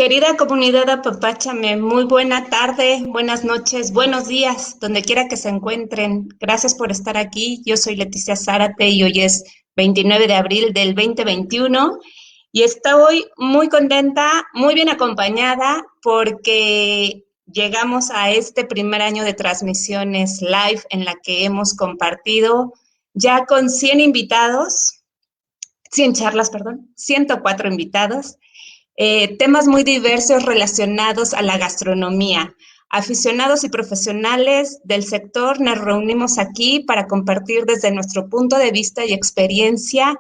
Querida comunidad Apapáchame, muy buena tarde, buenas noches, buenos días, donde quiera que se encuentren. Gracias por estar aquí. Yo soy Leticia Zárate y hoy es 29 de abril del 2021 y estoy muy contenta, muy bien acompañada porque llegamos a este primer año de transmisiones live en la que hemos compartido ya con 100 charlas, perdón, 104 invitados. Temas muy diversos relacionados a la gastronomía. Aficionados y profesionales del sector nos reunimos aquí para compartir desde nuestro punto de vista y experiencia,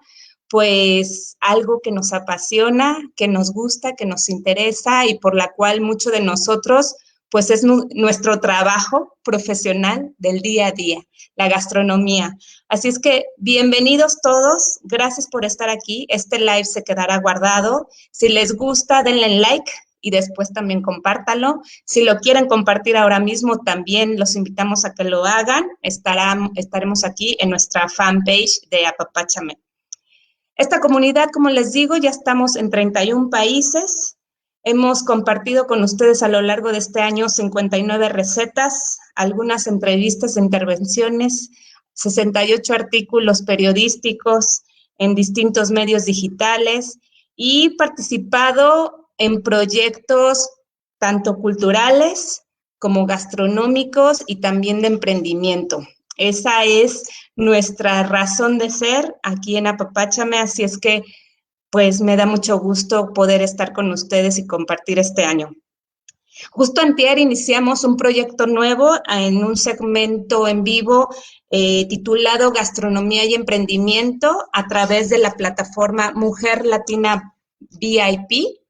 pues algo que nos apasiona, que nos gusta, que nos interesa y por la cual muchos de nosotros, pues es nuestro trabajo profesional del día a día, la gastronomía. Así es que bienvenidos todos, gracias por estar aquí. Este live se quedará guardado. Si les gusta, denle like y después también compártalo. Si lo quieren compartir ahora mismo, también los invitamos a que lo hagan. Estaremos aquí en nuestra fanpage de Apapáchame. Esta comunidad, como les digo, ya estamos en 31 países. Hemos compartido con ustedes a lo largo de este año 59 recetas, algunas entrevistas e intervenciones, 68 artículos periodísticos en distintos medios digitales y participado en proyectos tanto culturales como gastronómicos y también de emprendimiento. Esa es nuestra razón de ser aquí en Apapáchame, así es que pues me da mucho gusto poder estar con ustedes y compartir este año. Justo antier iniciamos un proyecto nuevo en un segmento en vivo titulado Gastronomía y Emprendimiento a través de la plataforma Mujer Latina VIP.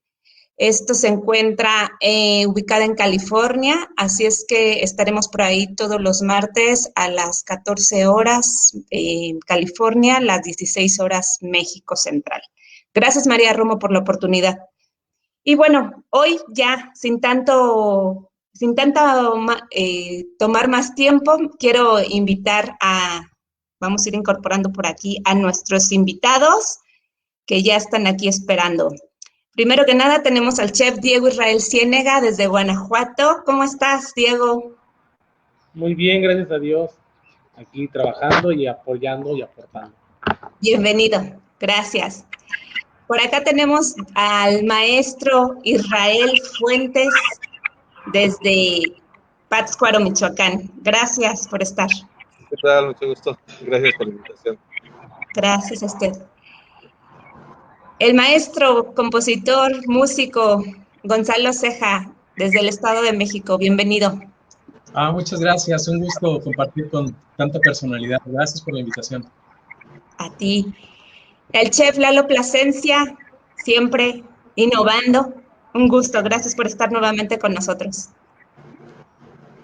Esto se encuentra ubicada en California, así es que estaremos por ahí todos los martes a las 14 horas en California, las 16 horas México Central. Gracias, María Romo, por la oportunidad. Y bueno, hoy ya, sin tanto tomar más tiempo, quiero invitar vamos a ir incorporando por aquí a nuestros invitados que ya están aquí esperando. Primero que nada tenemos al chef Diego Israel Ciénega desde Guanajuato. ¿Cómo estás, Diego? Muy bien, gracias a Dios. Aquí trabajando y apoyando y aportando. Bienvenido, gracias. Por acá tenemos al maestro Israel Fuentes desde Pátzcuaro, Michoacán. Gracias por estar. ¿Qué tal? Mucho gusto. Gracias por la invitación. Gracias a usted. El maestro, compositor, músico, Gonzalo Ceja, desde el Estado de México. Bienvenido. Muchas gracias. Un gusto compartir con tanta personalidad. Gracias por la invitación. A ti. El chef Lalo Plasencia, siempre innovando. Un gusto. Gracias por estar nuevamente con nosotros.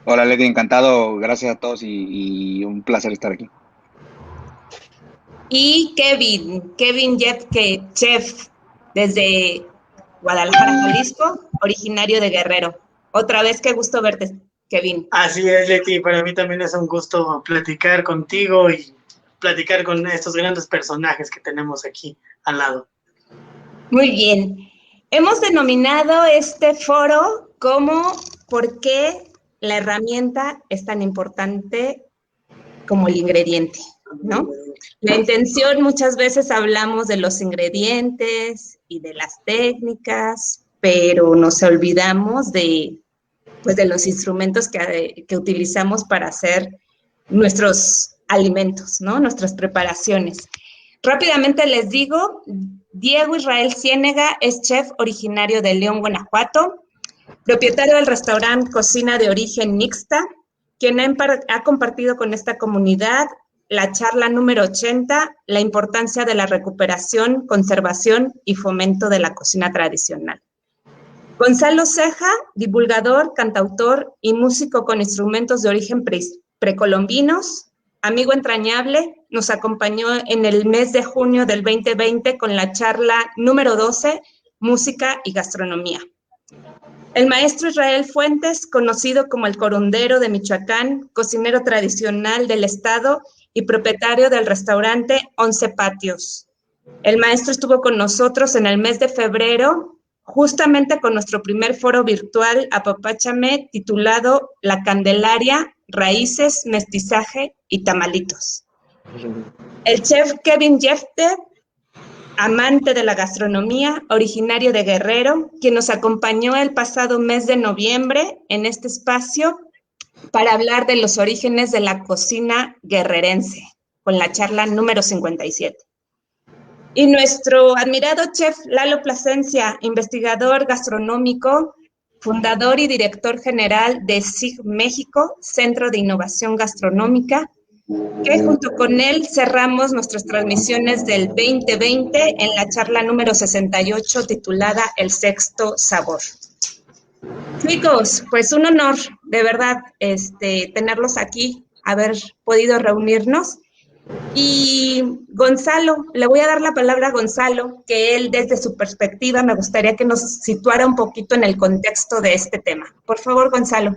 Hola, Leti, encantado. Gracias a todos y un placer estar aquí. Y Kevin Jepke, chef desde Guadalajara, Jalisco, originario de Guerrero. Otra vez, qué gusto verte, Kevin. Así es, Leti, para mí también es un gusto platicar contigo y platicar con estos grandes personajes que tenemos aquí al lado. Muy bien. Hemos denominado este foro como ¿por qué la herramienta es tan importante como el ingrediente? ¿No? La intención, muchas veces hablamos de los ingredientes y de las técnicas, pero nos olvidamos de los instrumentos que utilizamos para hacer nuestros alimentos, ¿no? Nuestras preparaciones. Rápidamente les digo, Diego Israel Ciénega es chef originario de León, Guanajuato, propietario del restaurante Cocina de Origen Mixta, quien ha compartido con esta comunidad la charla número 80, la importancia de la recuperación, conservación y fomento de la cocina tradicional. Gonzalo Ceja, divulgador, cantautor y músico con instrumentos de origen precolombinos, amigo entrañable, nos acompañó en el mes de junio del 2020 con la charla número 12, Música y Gastronomía. El maestro Israel Fuentes, conocido como el Corundero de Michoacán, cocinero tradicional del estado y propietario del restaurante 11 Patios. El maestro estuvo con nosotros en el mes de febrero justamente con nuestro primer foro virtual Apapáchame, titulado La Candelaria, Raíces, Mestizaje y Tamalitos. El chef Kevin Jefter, amante de la gastronomía, originario de Guerrero, quien nos acompañó el pasado mes de noviembre en este espacio para hablar de los orígenes de la cocina guerrerense, con la charla número 57. Y nuestro admirado chef Lalo Plasencia, investigador gastronómico, fundador y director general de SIG México, Centro de Innovación Gastronómica, que junto con él cerramos nuestras transmisiones del 2020 en la charla número 68 titulada El Sexto Sabor. Chicos, pues un honor, de verdad, tenerlos aquí, haber podido reunirnos. Y Gonzalo, le voy a dar la palabra a Gonzalo, que él desde su perspectiva me gustaría que nos situara un poquito en el contexto de este tema. Por favor, Gonzalo.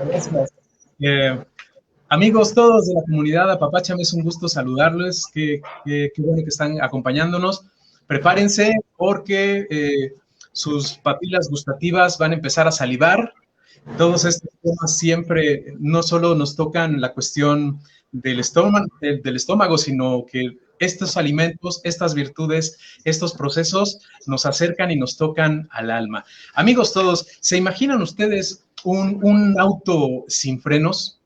Gracias. Amigos todos de la comunidad Apapáchame, es un gusto saludarles, qué bueno que están acompañándonos. Prepárense porque sus papilas gustativas van a empezar a salivar. Todos estos temas siempre no solo nos tocan la cuestión del estómago, sino que estos alimentos, estas virtudes, estos procesos nos acercan y nos tocan al alma. Amigos todos, ¿se imaginan ustedes un auto sin frenos?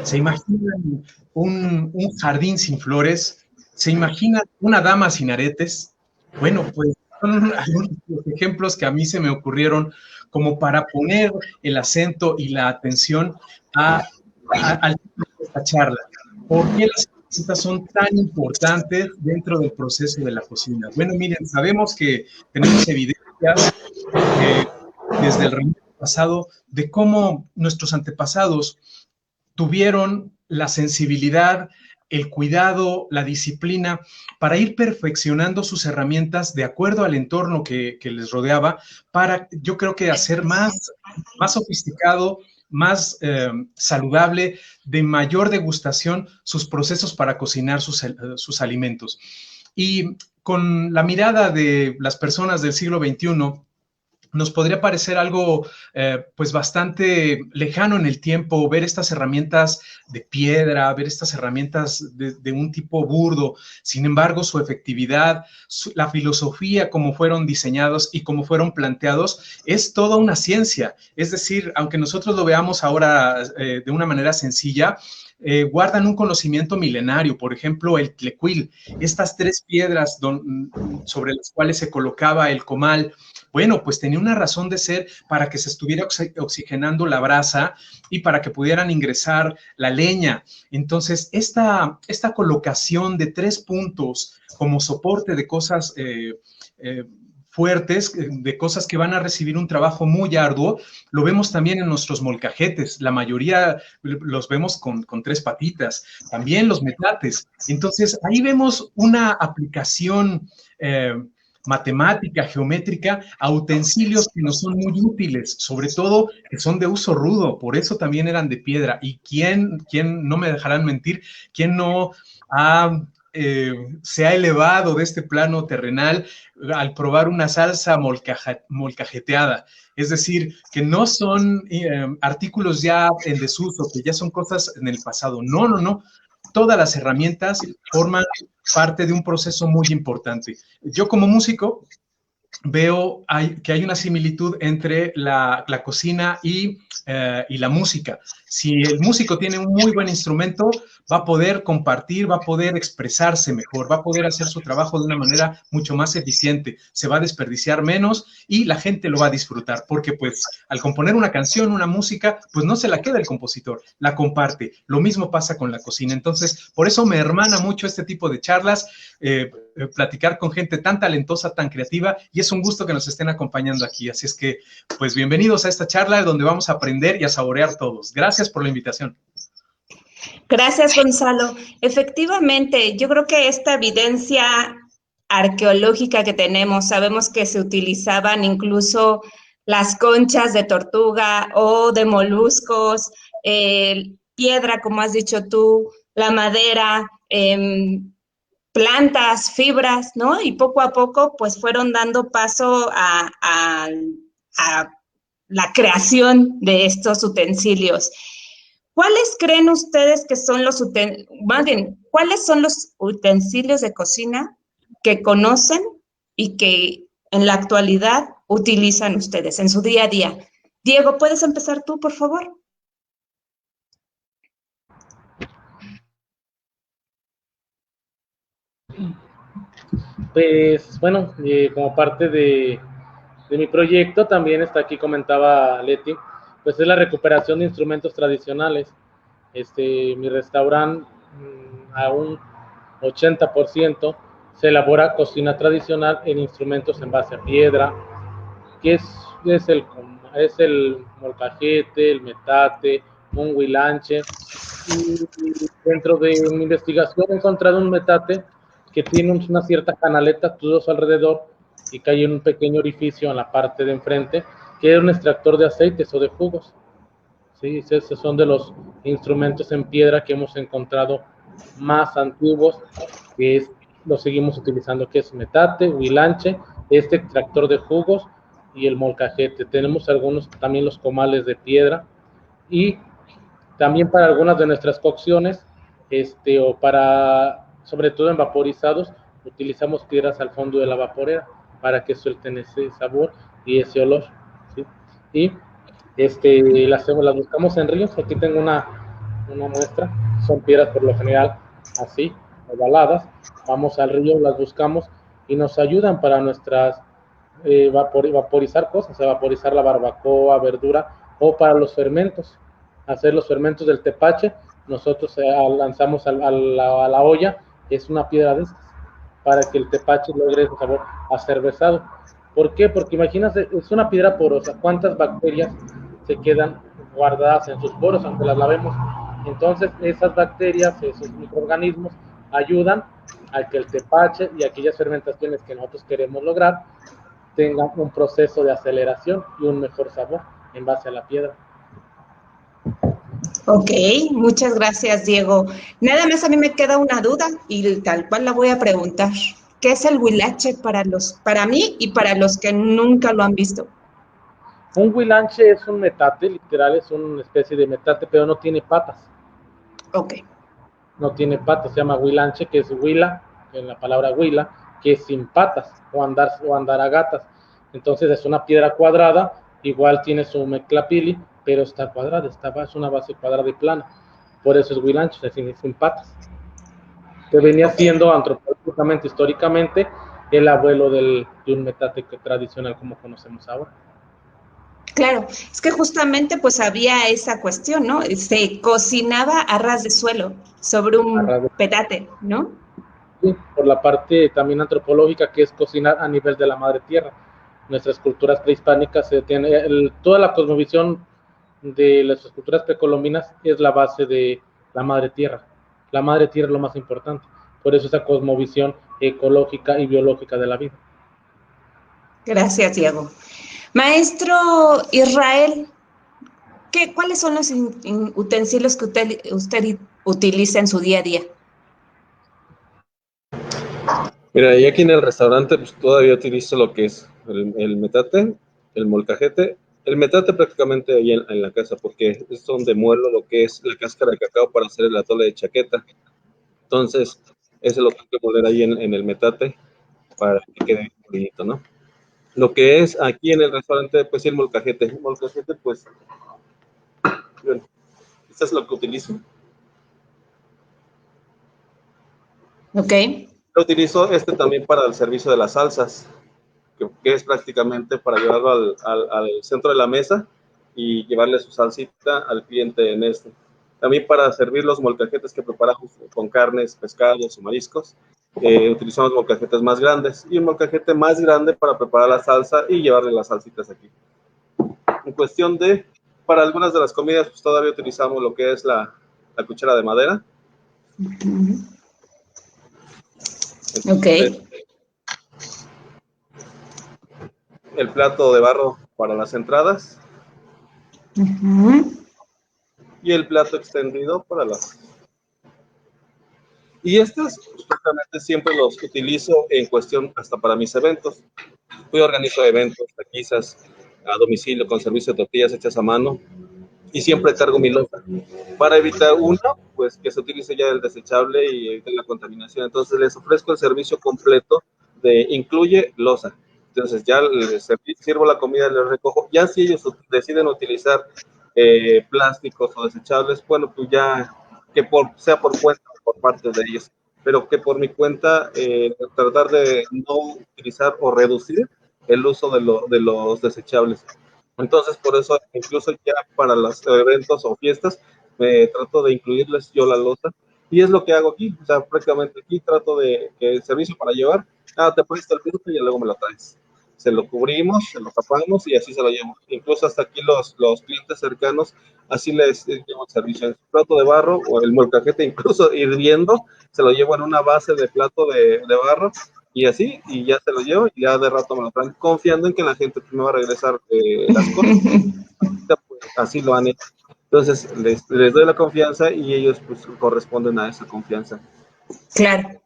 ¿Se imaginan un jardín sin flores? ¿Se imaginan una dama sin aretes? Bueno, pues son algunos de los ejemplos que a mí se me ocurrieron como para poner el acento y la atención a esta charla. ¿Por qué las herramientas son tan importantes dentro del proceso de la cocina? Bueno, miren, sabemos que tenemos evidencias desde el reino pasado de cómo nuestros antepasados tuvieron la sensibilidad, el cuidado, la disciplina para ir perfeccionando sus herramientas de acuerdo al entorno que les rodeaba para, yo creo que hacer más sofisticado, más saludable, de mayor degustación sus procesos para cocinar sus alimentos. Y con la mirada de las personas del siglo XXI, nos podría parecer algo pues bastante lejano en el tiempo, ver estas herramientas de piedra, ver estas herramientas de un tipo burdo. Sin embargo, su efectividad, la filosofía, como fueron diseñados y como fueron planteados, es toda una ciencia. Es decir, aunque nosotros lo veamos ahora de una manera sencilla, guardan un conocimiento milenario. Por ejemplo, el tlecuil, estas tres piedras sobre las cuales se colocaba el comal. Bueno, pues tenía una razón de ser para que se estuviera oxigenando la brasa y para que pudieran ingresar la leña. Entonces, esta colocación de 3 puntos como soporte de cosas fuertes, de cosas que van a recibir un trabajo muy arduo, lo vemos también en nuestros molcajetes. La mayoría los vemos con 3 patitas, también los metates. Entonces, ahí vemos una aplicación matemática, geométrica, a utensilios que nos son muy útiles, sobre todo que son de uso rudo, por eso también eran de piedra. Y quién no me dejarán mentir, quién no se ha elevado de este plano terrenal al probar una salsa molcajeteada. Es decir, que no son artículos ya en desuso, que ya son cosas en el pasado. No. Todas las herramientas forman parte de un proceso muy importante. Yo como músico veo que hay una similitud entre la cocina y la música. Si el músico tiene un muy buen instrumento, va a poder compartir, va a poder expresarse mejor, va a poder hacer su trabajo de una manera mucho más eficiente, se va a desperdiciar menos y la gente lo va a disfrutar, porque pues al componer una canción, una música, pues no se la queda el compositor, la comparte. Lo mismo pasa con la cocina. Entonces, por eso me hermana mucho este tipo de charlas, platicar con gente tan talentosa, tan creativa, y es un gusto que nos estén acompañando aquí. Así es que, pues bienvenidos a esta charla donde vamos a aprender y a saborear todos. Gracias por la invitación. Gracias, Gonzalo. Efectivamente, yo creo que esta evidencia arqueológica que tenemos, sabemos que se utilizaban incluso las conchas de tortuga o de moluscos, piedra, como has dicho tú, la madera, plantas, fibras, ¿no? Y poco a poco, pues fueron dando paso a la creación de estos utensilios. ¿Cuáles creen ustedes que son los cuáles son los utensilios de cocina que conocen y que en la actualidad utilizan ustedes en su día a día? Diego, ¿puedes empezar tú, por favor? Pues bueno, como parte de mi proyecto, también está aquí, comentaba Leti, pues es la recuperación de instrumentos tradicionales. Mi restaurante a un 80% se elabora cocina tradicional en instrumentos en base a piedra, que es el molcajete, el metate, un huilanche. Y dentro de mi investigación he encontrado un metate que tiene una cierta canaleta todo a su alrededor y que hay un pequeño orificio en la parte de enfrente, que es un extractor de aceites o de jugos. Sí, esos son de los instrumentos en piedra que hemos encontrado más antiguos, que lo seguimos utilizando, que es metate, huilanche, este extractor de jugos y el molcajete. Tenemos algunos, también los comales de piedra, y también para algunas de nuestras cocciones, o para, sobre todo en vaporizados, utilizamos piedras al fondo de la vaporera para que suelten ese sabor y ese olor, ¿sí? Y las buscamos en ríos. Aquí tengo una muestra, son piedras por lo general así, ovaladas. Vamos al río, las buscamos y nos ayudan para nuestras vaporizar cosas, vaporizar la barbacoa, verdura, o para los fermentos, hacer los fermentos del tepache. Nosotros lanzamos a la olla, es una piedra de estas, para que el tepache logre ese sabor acervezado. ¿Por qué? Porque imagínate, es una piedra porosa, ¿cuántas bacterias se quedan guardadas en sus poros aunque las lavemos? Entonces esas bacterias, esos microorganismos ayudan a que el tepache y aquellas fermentaciones que nosotros queremos lograr tengan un proceso de aceleración y un mejor sabor en base a la piedra. Ok, muchas gracias, Diego. Nada más a mí me queda una duda y tal cual la voy a preguntar. ¿Qué es el huilache para mí y para los que nunca lo han visto? Un huilanche es un metate, literal, es una especie de metate, pero no tiene patas. Ok. No tiene patas, se llama huilanche, que es huila, en la palabra huila, que es sin patas, o andar a gatas. Entonces es una piedra cuadrada, igual tiene su meclapili, pero está cuadrada, es una base cuadrada y plana. Por eso es huilanche, es decir, sin patas. Que venía siendo antropológicamente, históricamente, el abuelo de un metate tradicional como conocemos ahora. Claro, es que justamente pues había esa cuestión, ¿no? Se cocinaba a ras de suelo sobre un petate, ¿no? Sí, por la parte también antropológica, que es cocinar a nivel de la madre tierra. Nuestras culturas prehispánicas toda la cosmovisión de las culturas precolombinas es la base de la madre tierra. La madre tierra es lo más importante. Por eso esa cosmovisión ecológica y biológica de la vida. Gracias, Diego. Maestro Israel, ¿cuáles son los utensilios que usted utiliza en su día a día? Mira, y aquí en el restaurante pues todavía utilizo lo que es el metate, el molcajete. El metate prácticamente ahí en la casa, porque es donde muelo lo que es la cáscara de cacao para hacer el atole de chaqueta. Entonces, eso es lo que hay que moler ahí en el metate para que quede bonito, ¿no? Lo que es aquí en el restaurante, pues sí, el molcajete. El molcajete, pues, bueno, esto es lo que utilizo. Ok. Lo utilizo también para el servicio de las salsas, que es prácticamente para llevarlo al centro de la mesa y llevarle su salsita al cliente en este. También para servir los molcajetes que preparamos con carnes, pescados o mariscos, utilizamos molcajetes más grandes y un molcajete más grande para preparar la salsa y llevarle las salsitas aquí. En cuestión para algunas de las comidas, pues todavía utilizamos lo que es la cuchara de madera. Ok. El plato de barro para las entradas. Y el plato extendido para las... Y estos, pues, prácticamente siempre los utilizo en cuestión hasta para mis eventos. Yo organizo eventos, taquizas a domicilio con servicio de tortillas hechas a mano y siempre cargo mi losa para evitar, uno, pues que se utilice ya el desechable y evitar la contaminación. Entonces les ofrezco el servicio completo de incluye losa. Entonces ya les sirvo la comida, les recojo. Ya si ellos deciden utilizar plásticos o desechables, bueno, pues ya que sea por cuenta o por parte de ellos, pero que por mi cuenta tratar de no utilizar o reducir el uso de los desechables. Entonces, por eso, incluso ya para los eventos o fiestas, me trato de incluirles yo la losa. Y es lo que hago aquí. O sea, prácticamente aquí trato de que el servicio para llevar, te presto el producto y luego me lo traes. Se lo cubrimos, se lo tapamos y así se lo llevo. Incluso hasta aquí los clientes cercanos, así les llevo el servicio. En su plato de barro o el molcajete, incluso hirviendo, se lo llevo en una base de plato de barro y así, y ya se lo llevo y ya de rato me lo traen, confiando en que la gente me va a regresar las cosas. Pues, así lo han hecho. Entonces, les doy la confianza y ellos pues corresponden a esa confianza. Claro.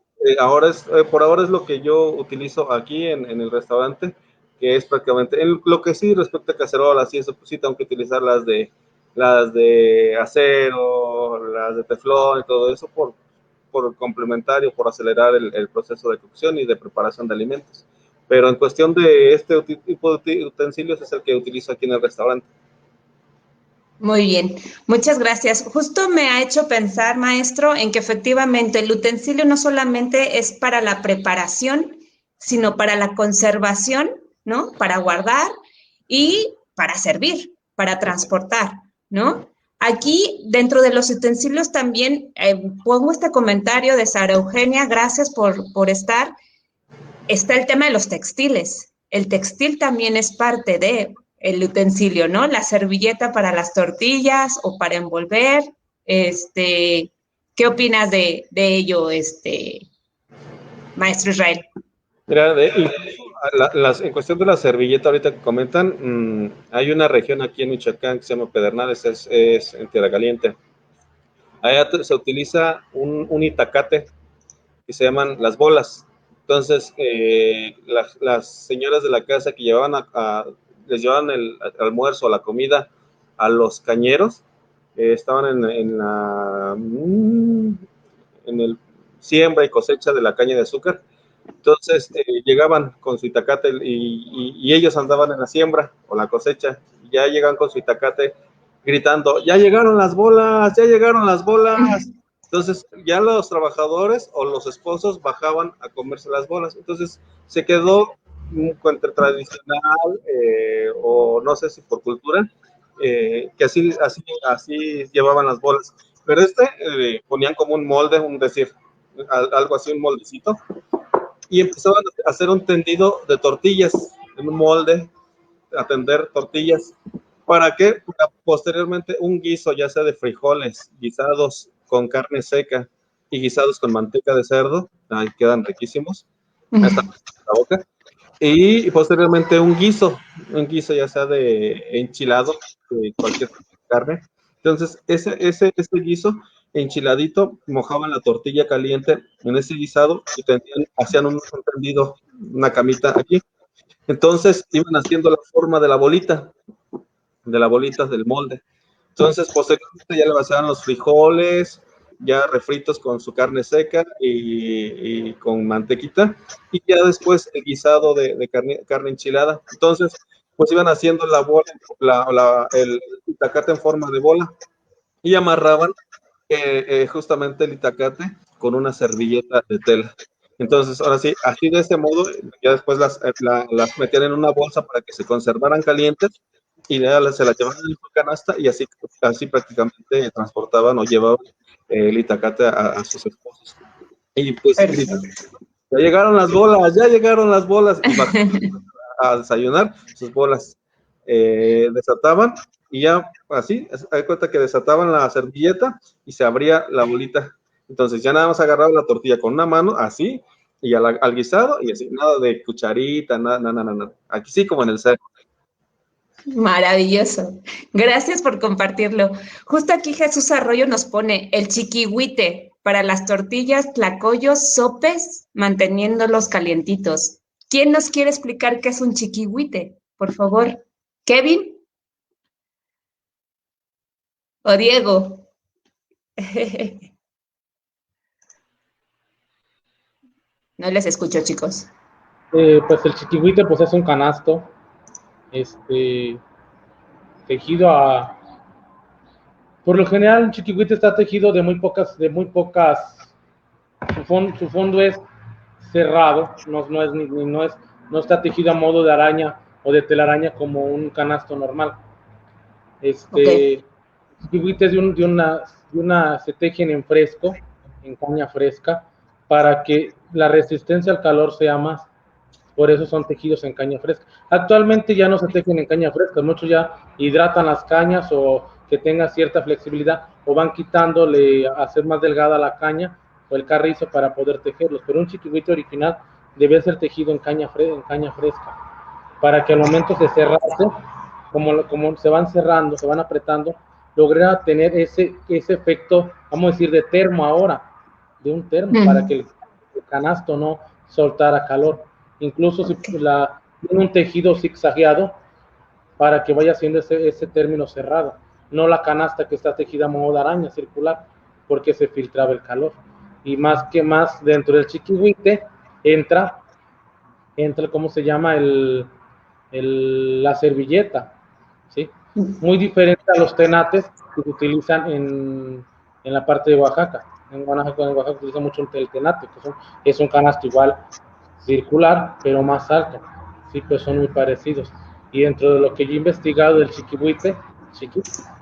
Por ahora es lo que yo utilizo aquí en el restaurante, que es prácticamente, lo que sí respecto a cacerolas y eso, pues sí tengo que utilizar las de acero, las de teflón y todo eso por complementario, por acelerar el proceso de cocción y de preparación de alimentos. Pero en cuestión de este tipo de utensilios es el que utilizo aquí en el restaurante. Muy bien, muchas gracias. Justo me ha hecho pensar, maestro, en que efectivamente el utensilio no solamente es para la preparación, sino para la conservación, ¿no? Para guardar y para servir, para transportar, ¿no? Aquí, dentro de los utensilios también pongo este comentario de Sara Eugenia, gracias por estar. Está el tema de los textiles. El textil también es parte del utensilio, ¿no? La servilleta para las tortillas o para envolver. ¿Qué opinas de ello, maestro Israel? Mira, en cuestión de la servilleta, ahorita que comentan, hay una región aquí en Michoacán que se llama Pedernales, es en Tierra Caliente. Allá se utiliza un itacate que se llaman las bolas. Entonces, las señoras de la casa que les llevaban el almuerzo, la comida a los cañeros, estaban en el siembra y cosecha de la caña de azúcar. Entonces llegaban con su itacate y ellos andaban en la siembra o la cosecha. Y ya llegaban con su itacate gritando, ya llegaron las bolas, ya llegaron las bolas. Entonces ya los trabajadores o los esposos bajaban a comerse las bolas. Entonces se quedó entre tradicional o no sé si por cultura, que así llevaban las bolas. Pero ponían como un molde, algo así, un moldecito, y empezaban a hacer un tendido de tortillas en un molde, a tender tortillas. ¿Para qué? Para posteriormente un guiso, ya sea de frijoles, guisados con carne seca y guisados con manteca de cerdo, ahí quedan riquísimos, hasta la boca. Y posteriormente un guiso ya sea de enchilado, de cualquier carne. Entonces, ese guiso enchiladito, mojaban la tortilla caliente en ese guisado y hacían un tendido, una camita aquí. Entonces, iban haciendo la forma de la bolita del molde. Entonces, posteriormente ya le vaciaban los frijoles, ya refritos con su carne seca y con mantequita, y ya después el guisado de carne enchilada. Entonces, pues iban haciendo la bola, el itacate en forma de bola, y amarraban justamente el itacate con una servilleta de tela. Entonces, ahora sí, así de este modo, ya después las metían en una bolsa para que se conservaran calientes y ya se las llevaban en su canasta y así prácticamente transportaban o llevaban el itacate a sus esposos. Y pues, ya llegaron las bolas, y bajaban a desayunar sus bolas. Desataban y ya así, hay cuenta que desataban la servilleta y se abría la bolita. Entonces ya nada más agarraba la tortilla con una mano, así, y al guisado, y así, nada de cucharita, nada. Aquí sí, como en el cerro. Maravilloso. Gracias por compartirlo. Justo aquí Jesús Arroyo nos pone el chiquihuite. para las tortillas, tlacoyos, sopes, manteniéndolos calientitos. ¿Quién nos quiere explicar qué es un chiquihuite? Por favor. ¿Kevin? ¿O Diego? No les escucho, chicos. Pues el chiquihuite pues es un canasto tejido por lo general un chiquihuite está tejido de muy pocas, su fondo es cerrado, no está tejido a modo de araña o de telaraña como un canasto normal. Okay. Chiquihuites se tejen en fresco, en caña fresca, para que la resistencia al calor sea más. Por eso son tejidos en caña fresca. Actualmente ya no se tejen en caña fresca, muchos ya hidratan las cañas o que tenga cierta flexibilidad o van quitándole, hacer más delgada la caña o el carrizo para poder tejerlos. Pero un chiquihuite original debe ser tejido en caña fresca, para que al momento de cerrarse, como se van cerrando, se van apretando, lograr tener ese efecto, vamos a decir, de termo ahora, de un termo, para que el canasto no soltara calor. Incluso si tiene un tejido zigzagueado para que vaya haciendo ese término cerrado, no la canasta que está tejida a modo de araña circular, porque se filtraba el calor. Y más dentro del chiquihuite entra ¿cómo se llama? La servilleta, ¿sí? Muy diferente a los tenates que se utilizan en la parte de Oaxaca. En Oaxaca se utiliza mucho el tenate, que es un canasto igual circular, pero más alto, sí, pues son muy parecidos. Y dentro de lo que yo he investigado del chiquihuite,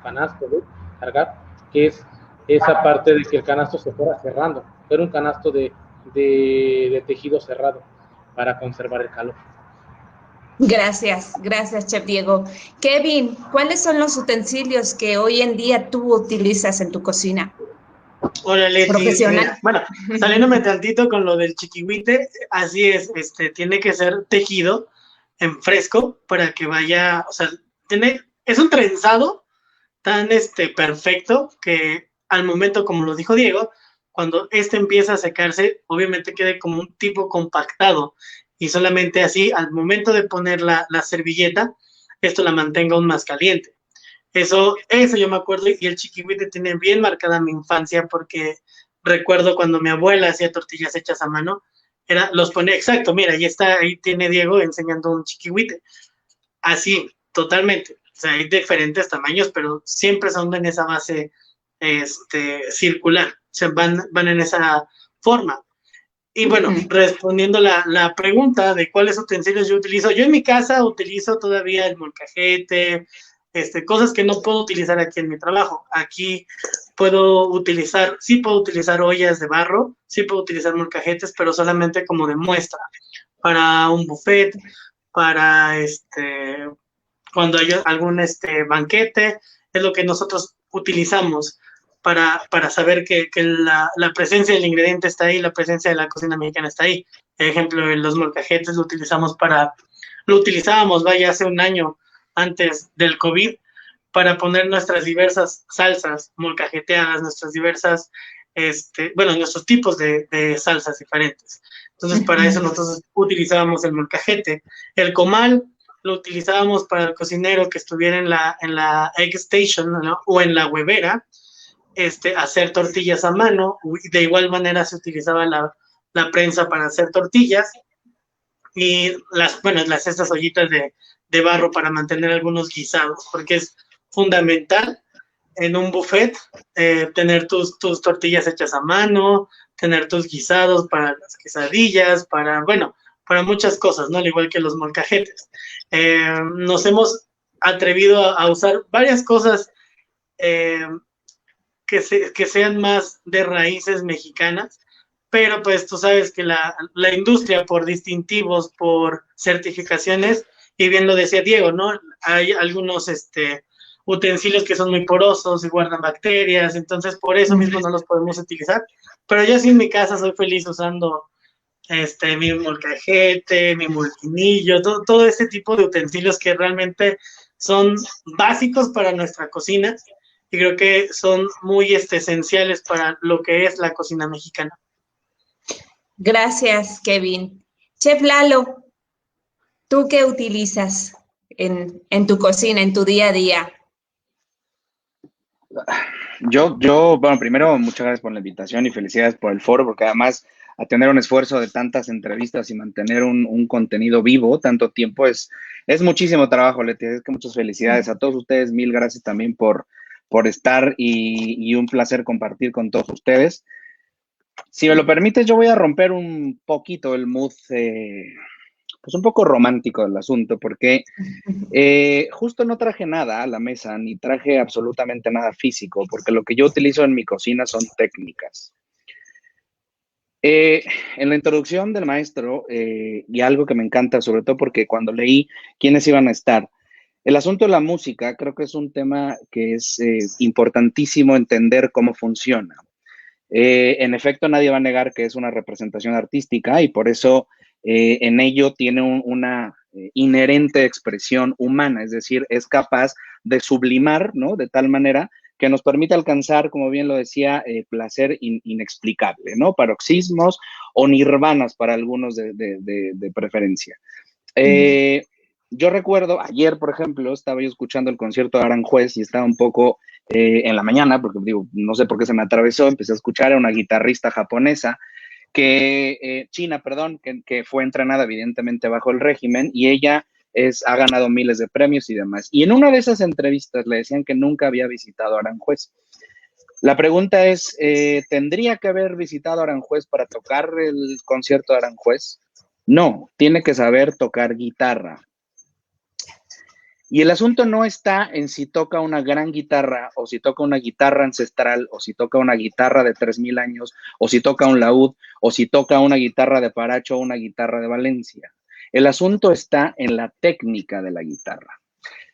canasto, ¿sí? Cargar, que es esa parte de que el canasto se fuera cerrando, era un canasto de tejido cerrado para conservar el calor. Gracias, Chef Diego. Kevin, ¿cuáles son los utensilios que hoy en día tú utilizas en tu cocina? Hola, Leti. Profesional. Bueno, saliéndome tantito con lo del chiquihuite, así es, tiene que ser tejido en fresco para que vaya, o sea, es un trenzado tan perfecto que al momento, como lo dijo Diego, cuando empieza a secarse, obviamente quede como un tipo compactado y solamente así, al momento de poner la servilleta, esto la mantenga aún más caliente. Eso yo me acuerdo, y el chiquihuite tiene bien marcada mi infancia porque recuerdo cuando mi abuela hacía tortillas hechas a mano, los ponía, exacto, mira, ahí tiene Diego enseñando un chiquihuite, así, totalmente. O sea, hay diferentes tamaños, pero siempre son en esa base circular, o sea, van en esa forma. Y bueno, respondiendo la pregunta de cuáles utensilios yo utilizo, yo en mi casa utilizo todavía el molcajete, cosas que no puedo utilizar aquí en mi trabajo. Aquí sí puedo utilizar ollas de barro, sí puedo utilizar molcajetes, pero solamente como de muestra, para un buffet, para cuando hay algún banquete, es lo que nosotros utilizamos para saber que la presencia del ingrediente está ahí, la presencia de la cocina mexicana está ahí. Por ejemplo, los molcajetes lo utilizábamos, hace un año antes del COVID, para poner nuestras diversas salsas molcajeteadas, nuestras diversas, nuestros tipos de salsas diferentes. Entonces, para eso nosotros utilizábamos el molcajete. El comal lo utilizábamos para el cocinero que estuviera en la egg station, ¿no? O en la huevera, hacer tortillas a mano. De igual manera se utilizaba la prensa para hacer tortillas, y estas ollitas de barro para mantener algunos guisados, porque es fundamental en un buffet tener tus tortillas hechas a mano, tener tus guisados para las quesadillas, para muchas cosas, ¿no? Al igual que los molcajetes. Nos hemos atrevido a usar varias cosas que sean más de raíces mexicanas, pero pues tú sabes que la industria, por distintivos, por certificaciones, y bien lo decía Diego, ¿no? Hay algunos utensilios que son muy porosos y guardan bacterias, entonces por eso mismo no los podemos utilizar, pero yo sí en mi casa soy feliz usando mi molcajete, mi molquinillo, todo este tipo de utensilios que realmente son básicos para nuestra cocina y creo que son muy esenciales para lo que es la cocina mexicana. Gracias, Kevin. Chef Lalo, ¿tú qué utilizas en tu cocina, en tu día a día? Bueno, primero, muchas gracias por la invitación y felicidades por el foro, porque además, a tener un esfuerzo de tantas entrevistas y mantener un contenido vivo tanto tiempo es muchísimo trabajo, Leti. Es que muchas felicidades a todos ustedes. Mil gracias también por estar y un placer compartir con todos ustedes. Si me lo permites, yo voy a romper un poquito el mood, pues un poco romántico del asunto, porque justo no traje nada a la mesa, ni traje absolutamente nada físico, porque lo que yo utilizo en mi cocina son técnicas. En la introducción del maestro, y algo que me encanta, sobre todo porque cuando leí quiénes iban a estar, el asunto de la música creo que es un tema que es importantísimo entender cómo funciona. En efecto, nadie va a negar que es una representación artística y por eso en ello tiene una inherente expresión humana, es decir, es capaz de sublimar, ¿no? De tal manera que nos permite alcanzar, como bien lo decía, placer inexplicable, ¿no? Paroxismos o nirvanas para algunos de preferencia. Yo recuerdo, ayer, por ejemplo, estaba yo escuchando el concierto de Aranjuez y estaba un poco en la mañana, porque digo, no sé por qué se me atravesó, empecé a escuchar a una guitarrista japonesa, china, perdón, que fue entrenada evidentemente bajo el régimen y ella ha ganado miles de premios y demás. Y en una de esas entrevistas le decían que nunca había visitado Aranjuez. La pregunta es, ¿tendría que haber visitado Aranjuez para tocar el concierto de Aranjuez? No, tiene que saber tocar guitarra. Y el asunto no está en si toca una gran guitarra o si toca una guitarra ancestral o si toca una guitarra de 3000 años o si toca un laúd o si toca una guitarra de Paracho o una guitarra de Valencia. El asunto está en la técnica de la guitarra.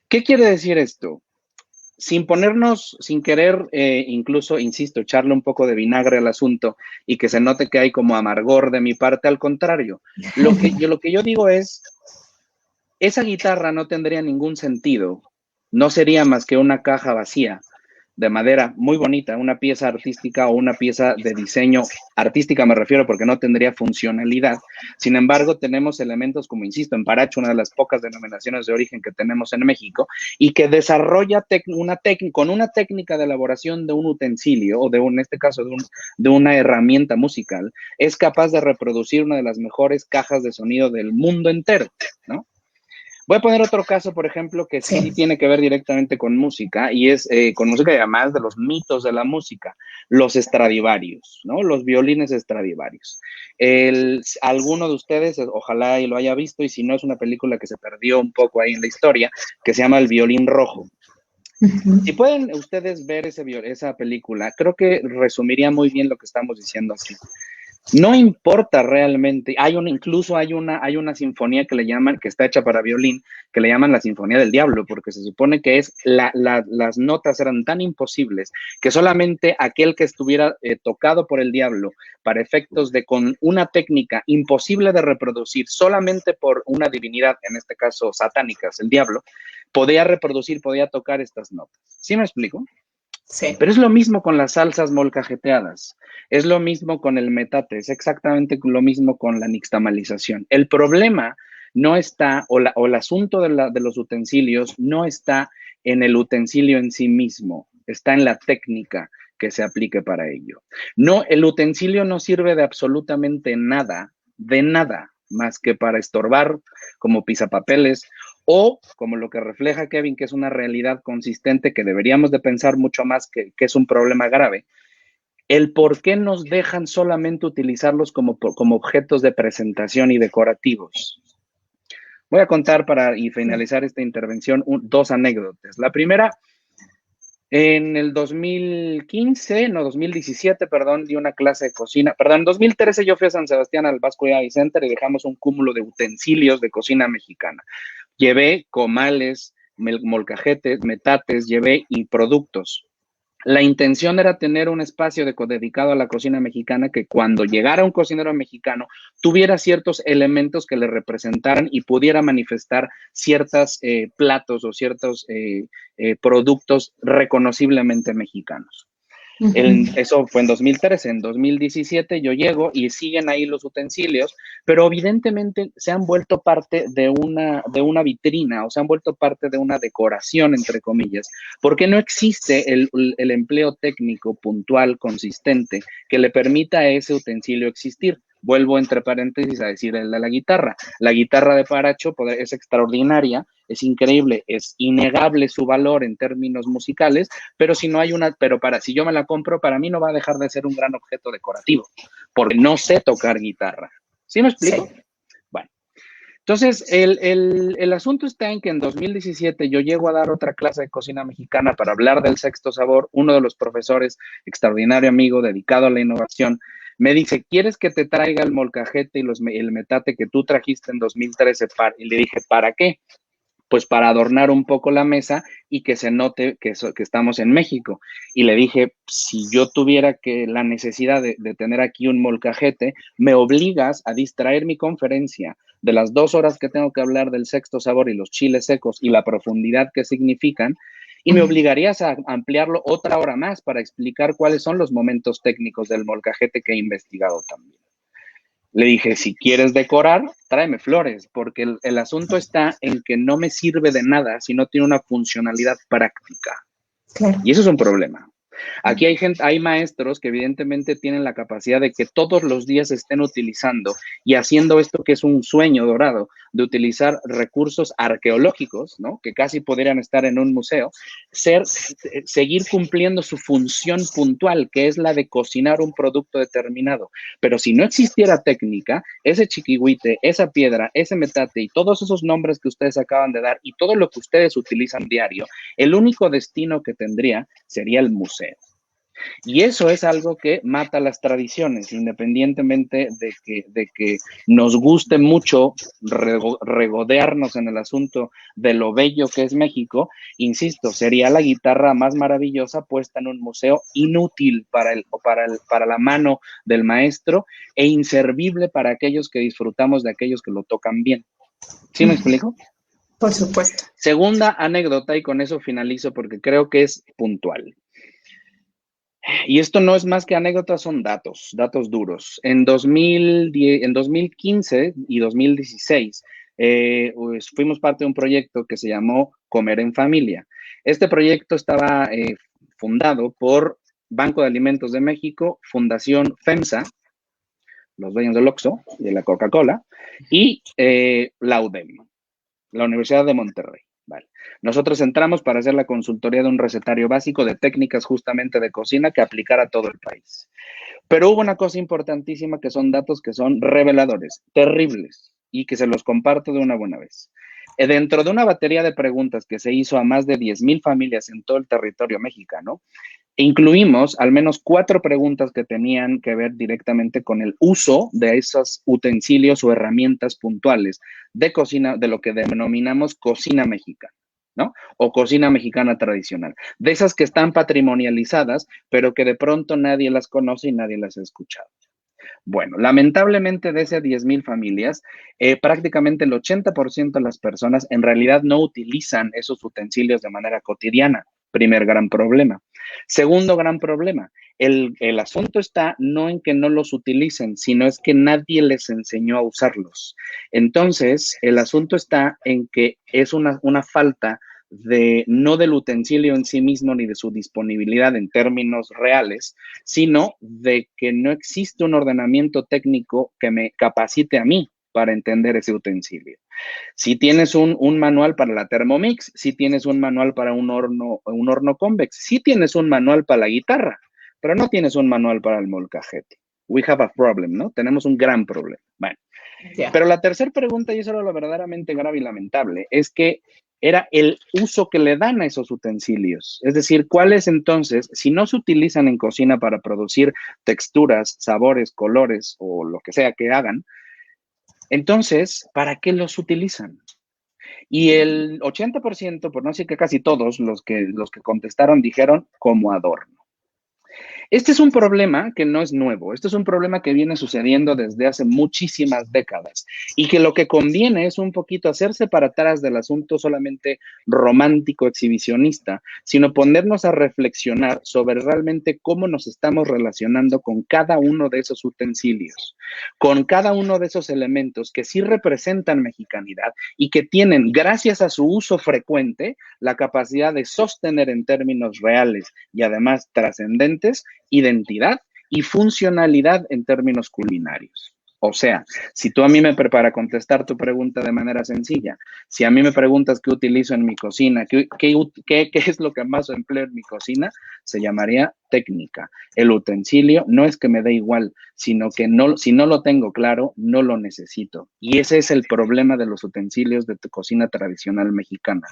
¿Qué quiere decir esto? Sin ponernos, sin querer, incluso, insisto, echarle un poco de vinagre al asunto y que se note que hay como amargor de mi parte, al contrario. Lo que yo digo es, esa guitarra no tendría ningún sentido, no sería más que una caja vacía de madera muy bonita, una pieza artística o una pieza de diseño artística, me refiero, porque no tendría funcionalidad. Sin embargo, tenemos elementos como, insisto, en Paracho, una de las pocas denominaciones de origen que tenemos en México, y que desarrolla con una técnica de elaboración de un utensilio, o en este caso de una herramienta musical, es capaz de reproducir una de las mejores cajas de sonido del mundo entero, ¿no? Voy a poner otro caso, por ejemplo, que sí tiene que ver directamente con música, y es con música además de los mitos de la música, los Stradivarius, ¿no? Los violines Stradivarius. Alguno de ustedes, ojalá y lo haya visto, y si no, es una película que se perdió un poco ahí en la historia, que se llama El Violín Rojo. Si pueden ustedes ver esa película, creo que resumiría muy bien lo que estamos diciendo aquí. No importa realmente, incluso hay una sinfonía que le llaman, que está hecha para violín, que le llaman la Sinfonía del Diablo, porque se supone que las notas eran tan imposibles que solamente aquel que estuviera tocado por el diablo para efectos con una técnica imposible de reproducir solamente por una divinidad, en este caso satánicas, el diablo, podía tocar estas notas. ¿Sí me explico? Sí. Pero es lo mismo con las salsas molcajeteadas, es lo mismo con el metate, es exactamente lo mismo con la nixtamalización. El problema no está, o el asunto de los utensilios no está en el utensilio en sí mismo, está en la técnica que se aplique para ello. No, el utensilio no sirve de absolutamente nada, más que para estorbar como pisapapeles, o como lo que refleja Kevin, que es una realidad consistente que deberíamos de pensar mucho más que es un problema grave, el por qué nos dejan solamente utilizarlos como objetos de presentación y decorativos. Voy a contar y finalizar esta intervención dos anécdotas. La primera, en el 2017, di una clase de cocina. En 2013 yo fui a San Sebastián al Vasco Llave Center y dejamos un cúmulo de utensilios de cocina mexicana. Llevé comales, molcajetes, metates, llevé y productos. La intención era tener un espacio dedicado a la cocina mexicana que cuando llegara un cocinero mexicano tuviera ciertos elementos que le representaran y pudiera manifestar ciertos platos o ciertos productos reconociblemente mexicanos. Eso fue en 2013. En 2017 yo llego y siguen ahí los utensilios, pero evidentemente se han vuelto parte de una vitrina, o se han vuelto parte de una decoración, entre comillas, porque no existe el empleo técnico puntual, consistente, que le permita a ese utensilio existir. Vuelvo entre paréntesis a decir el de la guitarra. La guitarra de Paracho es extraordinaria, es increíble, es innegable su valor en términos musicales, pero si yo me la compro, para mí no va a dejar de ser un gran objeto decorativo, porque no sé tocar guitarra. ¿Sí me explico? Sí. Bueno, entonces el asunto está en que en 2017 yo llego a dar otra clase de cocina mexicana para hablar del sexto sabor. Uno de los profesores, extraordinario amigo, dedicado a la innovación, me dice, ¿quieres que te traiga el molcajete y el metate que tú trajiste en 2013? Y le dije, ¿para qué? Pues para adornar un poco la mesa y que se note que estamos en México. Y le dije, si yo tuviera la necesidad de tener aquí un molcajete, me obligas a distraer mi conferencia de las 2 horas que tengo que hablar del sexto sabor y los chiles secos y la profundidad que significan, y me obligarías a ampliarlo otra hora más para explicar cuáles son los momentos técnicos del molcajete que he investigado también. Le dije, si quieres decorar, tráeme flores, porque el asunto está en que no me sirve de nada si no tiene una funcionalidad práctica. Claro. Y eso es un problema. Aquí hay maestros que evidentemente tienen la capacidad de que todos los días estén utilizando y haciendo esto que es un sueño dorado, de utilizar recursos arqueológicos, ¿no? Que casi podrían estar en un museo, seguir cumpliendo su función puntual, que es la de cocinar un producto determinado. Pero si no existiera técnica, ese chiquihuite, esa piedra, ese metate y todos esos nombres que ustedes acaban de dar y todo lo que ustedes utilizan diario, el único destino que tendría sería el museo. Y eso es algo que mata las tradiciones, independientemente de que nos guste mucho regodearnos en el asunto de lo bello que es México. Insisto, sería la guitarra más maravillosa puesta en un museo, inútil para la mano del maestro e inservible para aquellos que disfrutamos de aquellos que lo tocan bien. ¿Sí me explico? Por supuesto. Segunda anécdota, y con eso finalizo porque creo que es puntual. Y esto no es más que anécdotas, son datos duros. En 2015 y 2016 pues fuimos parte de un proyecto que se llamó Comer en Familia. Este proyecto estaba fundado por Banco de Alimentos de México, Fundación FEMSA, los dueños del Oxxo y de la Coca-Cola, y la UDEM, la Universidad de Monterrey. Vale. Nosotros entramos para hacer la consultoría de un recetario básico de técnicas justamente de cocina que aplicara a todo el país. Pero hubo una cosa importantísima que son datos que son reveladores, terribles, y que se los comparto de una buena vez. Dentro de una batería de preguntas que se hizo a más de 10,000 familias en todo el territorio mexicano, incluimos al menos 4 preguntas que tenían que ver directamente con el uso de esos utensilios o herramientas puntuales de cocina, de lo que denominamos cocina mexicana, ¿no? O cocina mexicana tradicional. De esas que están patrimonializadas, pero que de pronto nadie las conoce y nadie las ha escuchado. Bueno, lamentablemente de esas 10,000 familias, prácticamente el 80% de las personas en realidad no utilizan esos utensilios de manera cotidiana. Primer gran problema. Segundo gran problema, el asunto está no en que no los utilicen, sino es que nadie les enseñó a usarlos. Entonces, el asunto está en que es una falta no del utensilio en sí mismo ni de su disponibilidad en términos reales, sino de que no existe un ordenamiento técnico que me capacite a mí para entender ese utensilio. Si tienes un manual para la Thermomix, si tienes un manual para un horno convex, si tienes un manual para la guitarra, pero no tienes un manual para el molcajete. We have a problem, ¿no? Tenemos un gran problema. Bueno, pero la tercera pregunta, y eso era lo verdaderamente grave y lamentable, es que era el uso que le dan a esos utensilios. Es decir, ¿cuáles entonces, si no se utilizan en cocina para producir texturas, sabores, colores o lo que sea que hagan, entonces, ¿para qué los utilizan? Y el 80%, por no decir que casi todos los que contestaron, dijeron como adorno. Este es un problema que no es nuevo, este es un problema que viene sucediendo desde hace muchísimas décadas y que lo que conviene es un poquito hacerse para atrás del asunto solamente romántico, exhibicionista, sino ponernos a reflexionar sobre realmente cómo nos estamos relacionando con cada uno de esos utensilios, con cada uno de esos elementos que sí representan mexicanidad y que tienen, gracias a su uso frecuente, la capacidad de sostener en términos reales y además trascendentes identidad y funcionalidad en términos culinarios. O sea, si tú a mí para contestar tu pregunta de manera sencilla, si a mí me preguntas qué utilizo en mi cocina, qué es lo que más empleo en mi cocina, se llamaría técnica. El utensilio no es que me dé igual, sino que si no lo tengo claro, no lo necesito. Y ese es el problema de los utensilios de tu cocina tradicional mexicana.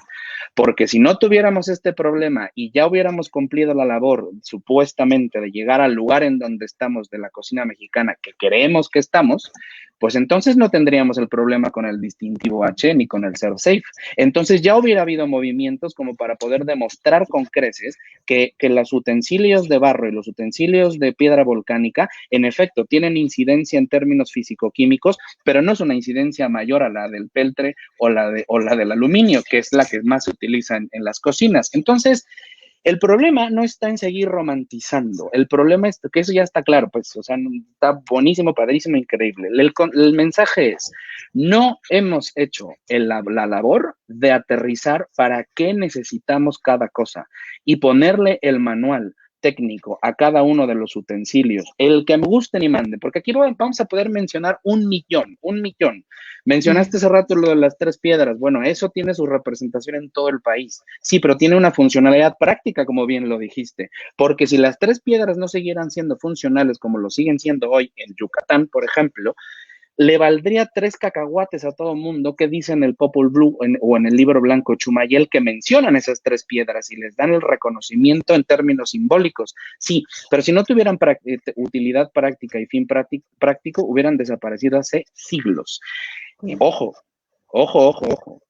Porque si no tuviéramos este problema y ya hubiéramos cumplido la labor supuestamente de llegar al lugar en donde estamos de la cocina mexicana que creemos que estamos, pues entonces no tendríamos el problema con el distintivo H ni con el ServSafe. Entonces ya hubiera habido movimientos como para poder demostrar con creces que los utensilios de barro y los utensilios de piedra volcánica, en efecto, tienen incidencia en términos físico-químicos, pero no es una incidencia mayor a la del peltre o la del aluminio, que es la que más se utiliza en las cocinas. Entonces, el problema no está en seguir romantizando, el problema es que eso ya está claro, pues, o sea, está buenísimo, padrísimo, increíble. El mensaje es, no hemos hecho la labor de aterrizar para qué necesitamos cada cosa y ponerle el manual técnico a cada uno de los utensilios, el que me guste ni mande, porque aquí vamos a poder mencionar un millón. Mencionaste hace rato lo de las 3 piedras, bueno, eso tiene su representación en todo el país, sí, pero tiene una funcionalidad práctica, como bien lo dijiste, porque si las 3 piedras no siguieran siendo funcionales como lo siguen siendo hoy en Yucatán, por ejemplo, le valdría 3 cacahuates a todo mundo que dicen el Popol Vuh o en el libro blanco Chumayel que mencionan esas 3 piedras y les dan el reconocimiento en términos simbólicos. Sí, pero si no tuvieran utilidad práctica y fin práctico, hubieran desaparecido hace siglos. Ojo.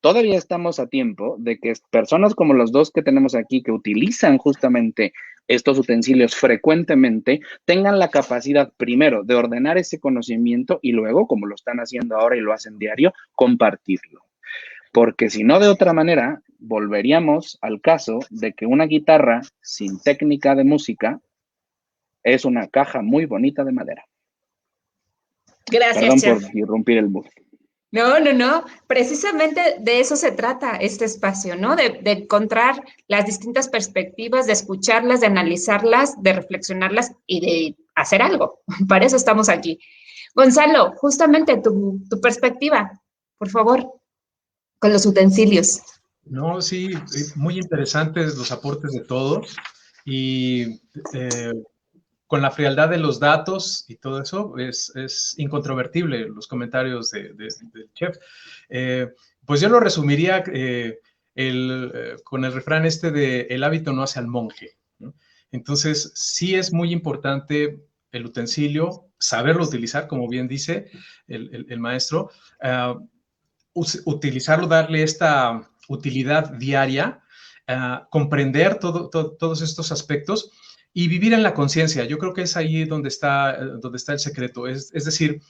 Todavía estamos a tiempo de que personas como los 2 que tenemos aquí, que utilizan justamente estos utensilios frecuentemente, tengan la capacidad, primero, de ordenar ese conocimiento y luego, como lo están haciendo ahora y lo hacen diario, compartirlo. Porque si no, de otra manera, volveríamos al caso de que una guitarra sin técnica de música es una caja muy bonita de madera. Gracias, Perdón chef. por irrumpir el mood. No. Precisamente de eso se trata este espacio, ¿no? De encontrar las distintas perspectivas, de escucharlas, de analizarlas, de reflexionarlas y de hacer algo. Para eso estamos aquí. Gonzalo, justamente tu perspectiva, por favor, con los utensilios. No, sí, muy interesantes los aportes de todos y con la frialdad de los datos y todo eso, es incontrovertible los comentarios del chef. Pues yo lo resumiría con el refrán de el hábito no hace al monje, ¿no? Entonces, sí es muy importante el utensilio, saberlo utilizar, como bien dice el maestro, utilizarlo, darle esta utilidad diaria, comprender todos estos aspectos y vivir en la conciencia. Yo creo que es ahí donde está el secreto. Es decir,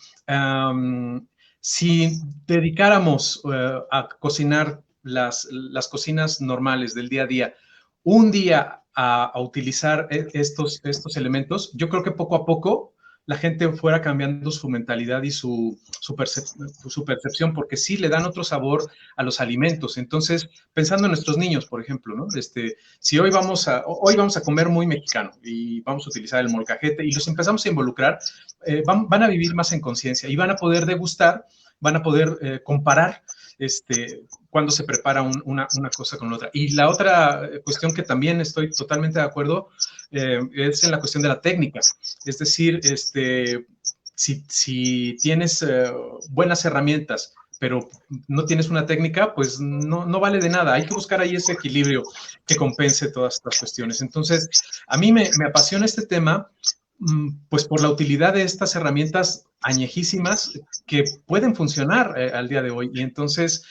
si dedicáramos a cocinar las cocinas normales del día a día, un día a utilizar estos elementos, yo creo que poco a poco la gente fuera cambiando su mentalidad y su percepción, porque sí le dan otro sabor a los alimentos. Entonces, pensando en nuestros niños, por ejemplo, ¿no? Si hoy vamos a comer muy mexicano y vamos a utilizar el molcajete y los empezamos a involucrar, van a vivir más en conciencia y van a poder degustar, van a poder comparar cuando se prepara una cosa con la otra. Y la otra cuestión que también estoy totalmente de acuerdo es en la cuestión de la técnica. Es decir, si tienes buenas herramientas, pero no tienes una técnica, pues no vale de nada. Hay que buscar ahí ese equilibrio que compense todas estas cuestiones. Entonces, a mí me apasiona este tema, pues por la utilidad de estas herramientas añejísimas que pueden funcionar al día de hoy. Y entonces,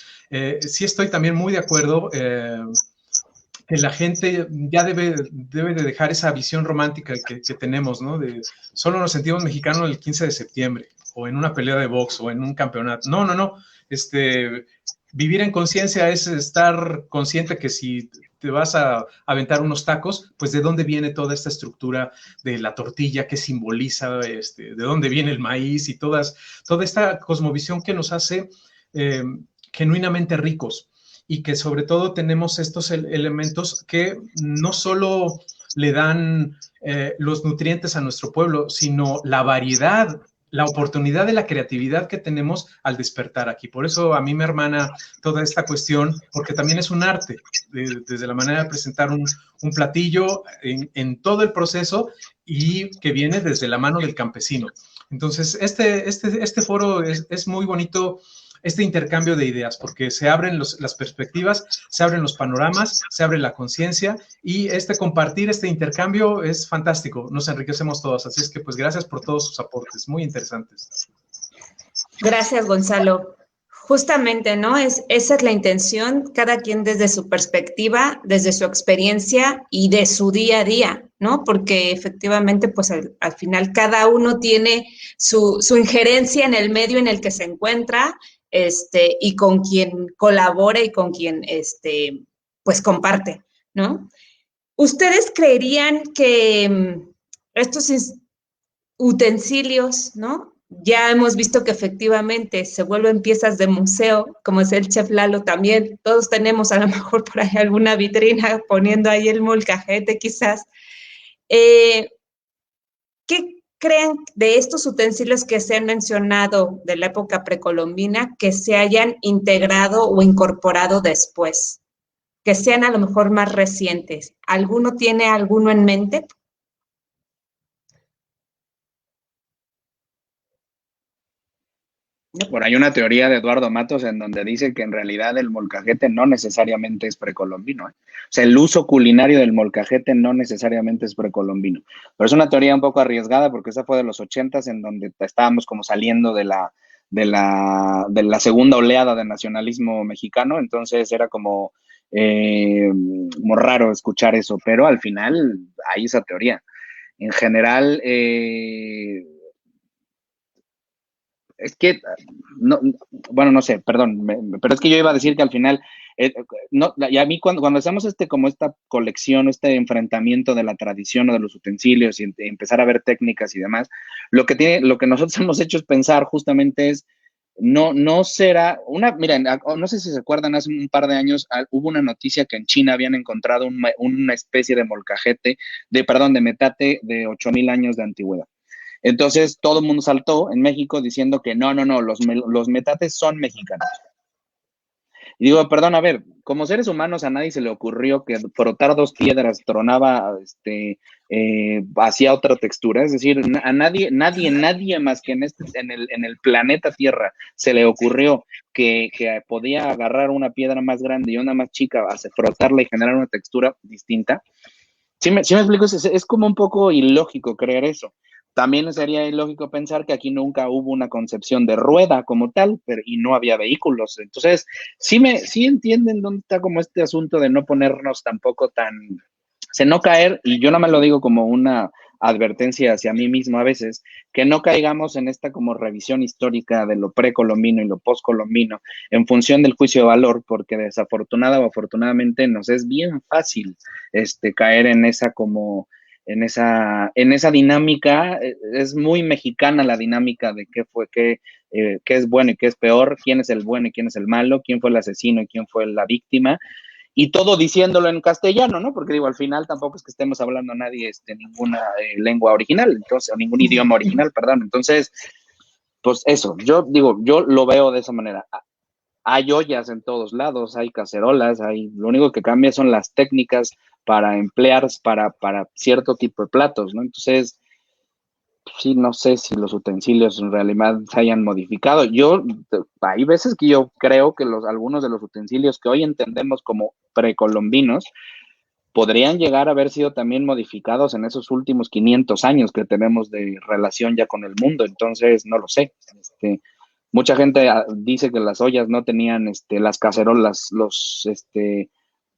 sí estoy también muy de acuerdo que la gente ya debe de dejar esa visión romántica que tenemos, ¿no? De solo nos sentimos mexicanos el 15 de septiembre, o en una pelea de box, o en un campeonato. No, no, no. Vivir en conciencia es estar consciente que si te vas a aventar unos tacos, pues de dónde viene toda esta estructura de la tortilla, qué simboliza, de dónde viene el maíz y toda esta cosmovisión que nos hace genuinamente ricos, y que sobre todo tenemos estos elementos que no solo le dan los nutrientes a nuestro pueblo, sino la variedad, la oportunidad de la creatividad que tenemos al despertar aquí. Por eso a mí me hermana toda esta cuestión, porque también es un arte, desde la manera de presentar un platillo en todo el proceso, y que viene desde la mano del campesino. Entonces, este foro es muy bonito, este intercambio de ideas, porque se abren las perspectivas, se abren los panoramas, se abre la conciencia, y compartir, este intercambio es fantástico, nos enriquecemos todos. Así es que, pues, gracias por todos sus aportes, muy interesantes. Gracias, Gonzalo. Justamente, ¿no? Esa es la intención, cada quien desde su perspectiva, desde su experiencia y de su día a día, ¿no? Porque efectivamente, pues al final cada uno tiene su injerencia en el medio en el que se encuentra, y con quien colabora y con quien, pues comparte, ¿no? ¿Ustedes creerían que estos utensilios, ¿no? Ya hemos visto que efectivamente se vuelven piezas de museo, como es el chef Lalo también. Todos tenemos a lo mejor por ahí alguna vitrina poniendo ahí el molcajete quizás. ¿Qué creen de estos utensilios que se han mencionado de la época precolombina que se hayan integrado o incorporado después? Que sean a lo mejor más recientes. ¿Alguno tiene alguno en mente? Por ahí una teoría de Eduardo Matos en donde dice que en realidad el molcajete no necesariamente es precolombino, ¿eh? O sea, el uso culinario del molcajete no necesariamente es precolombino. Pero es una teoría un poco arriesgada porque esa fue de los 80s, en donde estábamos como saliendo de la segunda oleada de nacionalismo mexicano. Entonces era como raro escuchar eso, pero al final hay esa teoría. En general, es que, no, bueno, no sé, perdón, pero es que yo iba a decir que al final, no, y a mí cuando hacemos como esta colección, este enfrentamiento de la tradición o de los utensilios y empezar a ver técnicas y demás, lo que nosotros hemos hecho es pensar justamente no será miren, no sé si se acuerdan, hace un par de años hubo una noticia que en China habían encontrado una especie de molcajete, de metate de 8,000 años de antigüedad. Entonces, todo el mundo saltó en México diciendo que no, los metates son mexicanos. Y digo, perdón, a ver, como seres humanos a nadie se le ocurrió que frotar dos piedras tronaba, hacía otra textura. Es decir, a nadie más que en el planeta Tierra se le ocurrió que podía agarrar una piedra más grande y una más chica, frotarla y generar una textura distinta. ¿Sí me explico? Es como un poco ilógico creer eso. También sería ilógico pensar que aquí nunca hubo una concepción de rueda como tal, y no había vehículos. Entonces, sí entienden dónde está como este asunto de no ponernos tampoco no caer, y yo nada más lo digo como una advertencia hacia mí mismo a veces, que no caigamos en esta como revisión histórica de lo precolombino y lo postcolombino en función del juicio de valor, porque desafortunada o afortunadamente nos es bien fácil caer en esa como en esa dinámica. Es muy mexicana la dinámica de qué es bueno y qué es peor, quién es el bueno y quién es el malo, quién fue el asesino y quién fue la víctima, y todo diciéndolo en castellano, ¿no? Porque digo, al final tampoco es que estemos hablando nadie ninguna lengua original, entonces, o ningún idioma original, perdón. Entonces, pues eso, yo lo veo de esa manera. Hay ollas en todos lados, hay cacerolas, lo único que cambia son las técnicas para emplear para cierto tipo de platos, ¿no? Entonces, sí, no sé si los utensilios en realidad se hayan modificado. Hay veces que yo creo que algunos de los utensilios que hoy entendemos como precolombinos, podrían llegar a haber sido también modificados en esos últimos 500 años que tenemos de relación ya con el mundo. Entonces, no lo sé. Mucha gente dice que las ollas no tenían las cacerolas,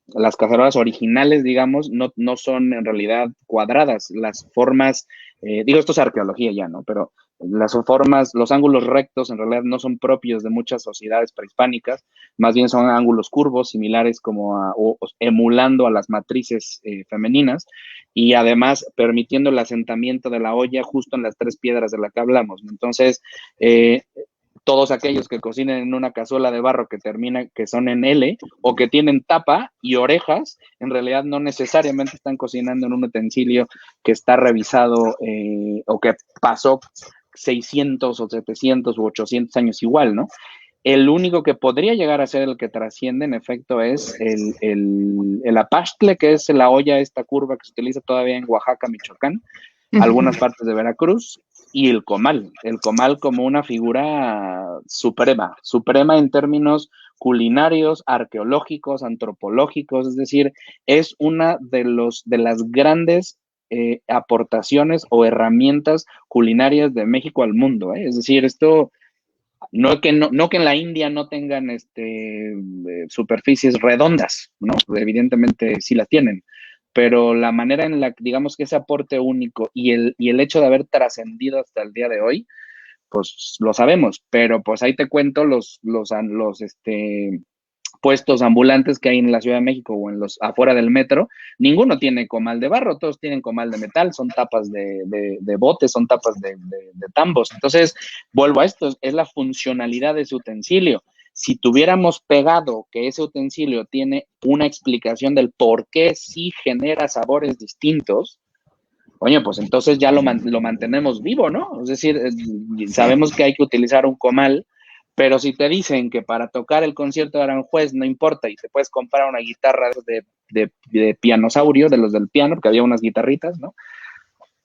las cacerolas originales, digamos, no son en realidad cuadradas. Las formas, esto es arqueología ya, ¿no? Pero las formas, los ángulos rectos en realidad no son propios de muchas sociedades prehispánicas, más bien son ángulos curvos, similares o emulando a las matrices femeninas, y además permitiendo el asentamiento de la olla justo en las 3 piedras de la que hablamos, ¿no? Entonces, todos aquellos que cocinen en una cazuela de barro que son en L o que tienen tapa y orejas, en realidad no necesariamente están cocinando en un utensilio que está revisado o que pasó 600 o 700 u 800 años igual, ¿no? El único que podría llegar a ser el que trasciende, en efecto, es el apastle, que es la olla esta curva que se utiliza todavía en Oaxaca, Michoacán, algunas partes de Veracruz, y el comal como una figura suprema en términos culinarios, arqueológicos, antropológicos, es decir, es una de las grandes aportaciones o herramientas culinarias de México al mundo, ¿eh? Es decir, esto no que en la India no tengan superficies redondas, ¿no? Evidentemente sí las tienen, pero la manera en la que, digamos, que ese aporte único y el hecho de haber trascendido hasta el día de hoy, pues lo sabemos, pero pues ahí te cuento los puestos ambulantes que hay en la Ciudad de México o en afuera del metro. Ninguno tiene comal de barro, todos tienen comal de metal, son tapas de botes, son tapas de tambos. Entonces, vuelvo a esto, es la funcionalidad de ese utensilio. Si tuviéramos pegado que ese utensilio tiene una explicación del por qué sí genera sabores distintos, oye, pues entonces ya lo mantenemos vivo, ¿no? Es decir, sabemos que hay que utilizar un comal, pero si te dicen que para tocar el concierto de Aranjuez no importa y te puedes comprar una guitarra de pianosaurio, de los del piano, porque había unas guitarritas, ¿no?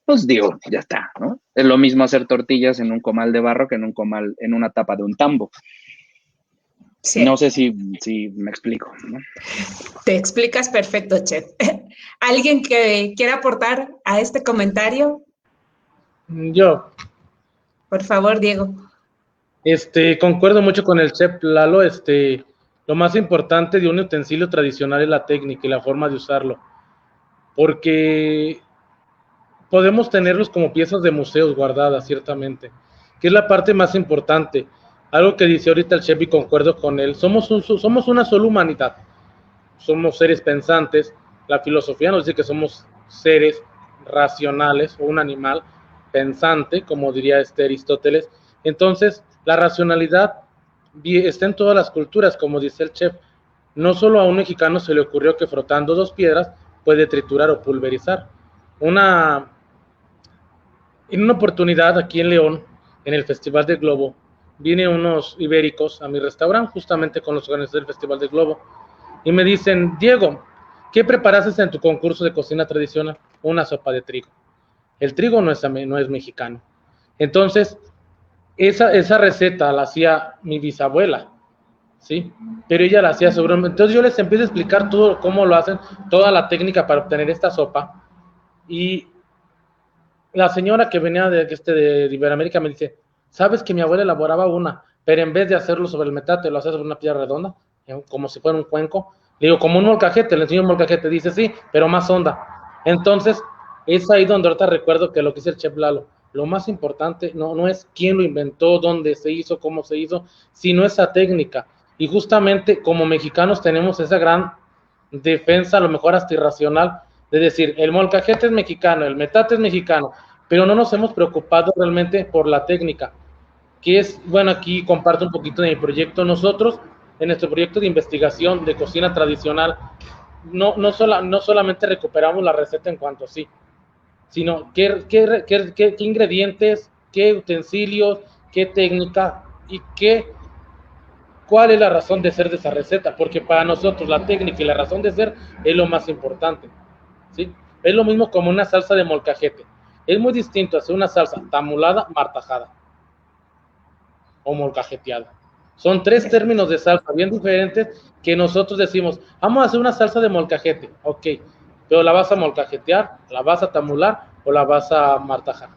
Pues digo, ya está, ¿no? Es lo mismo hacer tortillas en un comal de barro que en una tapa de un tambo. Sí. No sé si me explico, ¿no? Te explicas perfecto, chef. ¿Alguien que quiera aportar a este comentario? Yo. Por favor, Diego. Concuerdo mucho con el chef Lalo. Lo más importante de un utensilio tradicional es la técnica y la forma de usarlo, porque podemos tenerlos como piezas de museos guardadas, ciertamente, que es la parte más importante. Algo que dice ahorita el chef y concuerdo con él, somos una sola humanidad, somos seres pensantes. La filosofía nos dice que somos seres racionales o un animal pensante, como diría Aristóteles. Entonces, la racionalidad está en todas las culturas, como dice el chef. No solo a un mexicano se le ocurrió que frotando 2 piedras puede triturar o pulverizar. En una oportunidad aquí en León, en el Festival del Globo, vienen unos ibéricos a mi restaurante, justamente con los organizadores del Festival del Globo, y me dicen: Diego, ¿qué preparaste en tu concurso de cocina tradicional? Una sopa de trigo. El trigo no es mexicano. Entonces, esa receta la hacía mi bisabuela, ¿sí? Pero ella la hacía seguramente. Entonces yo les empiezo a explicar todo, cómo lo hacen, toda la técnica para obtener esta sopa, y la señora que venía de Iberoamérica me dice: ¿sabes que mi abuela elaboraba una, pero en vez de hacerlo sobre el metate, lo hacía sobre una piedra redonda, como si fuera un cuenco? Le digo, como un molcajete. Le enseño un molcajete. Dice, sí, pero más honda. Entonces, es ahí donde ahorita recuerdo que lo que dice el chef Lalo, lo más importante no es quién lo inventó, dónde se hizo, cómo se hizo, sino esa técnica. Y justamente como mexicanos tenemos esa gran defensa, a lo mejor hasta irracional, de decir, el molcajete es mexicano, el metate es mexicano, pero no nos hemos preocupado realmente por la técnica, que es, bueno, aquí comparto un poquito de mi proyecto. Nosotros, en nuestro proyecto de investigación de cocina tradicional, no solamente recuperamos la receta en cuanto sí, sino qué ingredientes, qué utensilios, qué técnica y cuál es la razón de ser de esa receta, porque para nosotros la técnica y la razón de ser es lo más importante, ¿sí? Es lo mismo como una salsa de molcajete. Es muy distinto hacer una salsa tamulada, martajada o molcajeteada. Son 3 términos de salsa bien diferentes que nosotros decimos, vamos a hacer una salsa de molcajete, ok, pero la vas a molcajetear, la vas a tamular o la vas a martajar.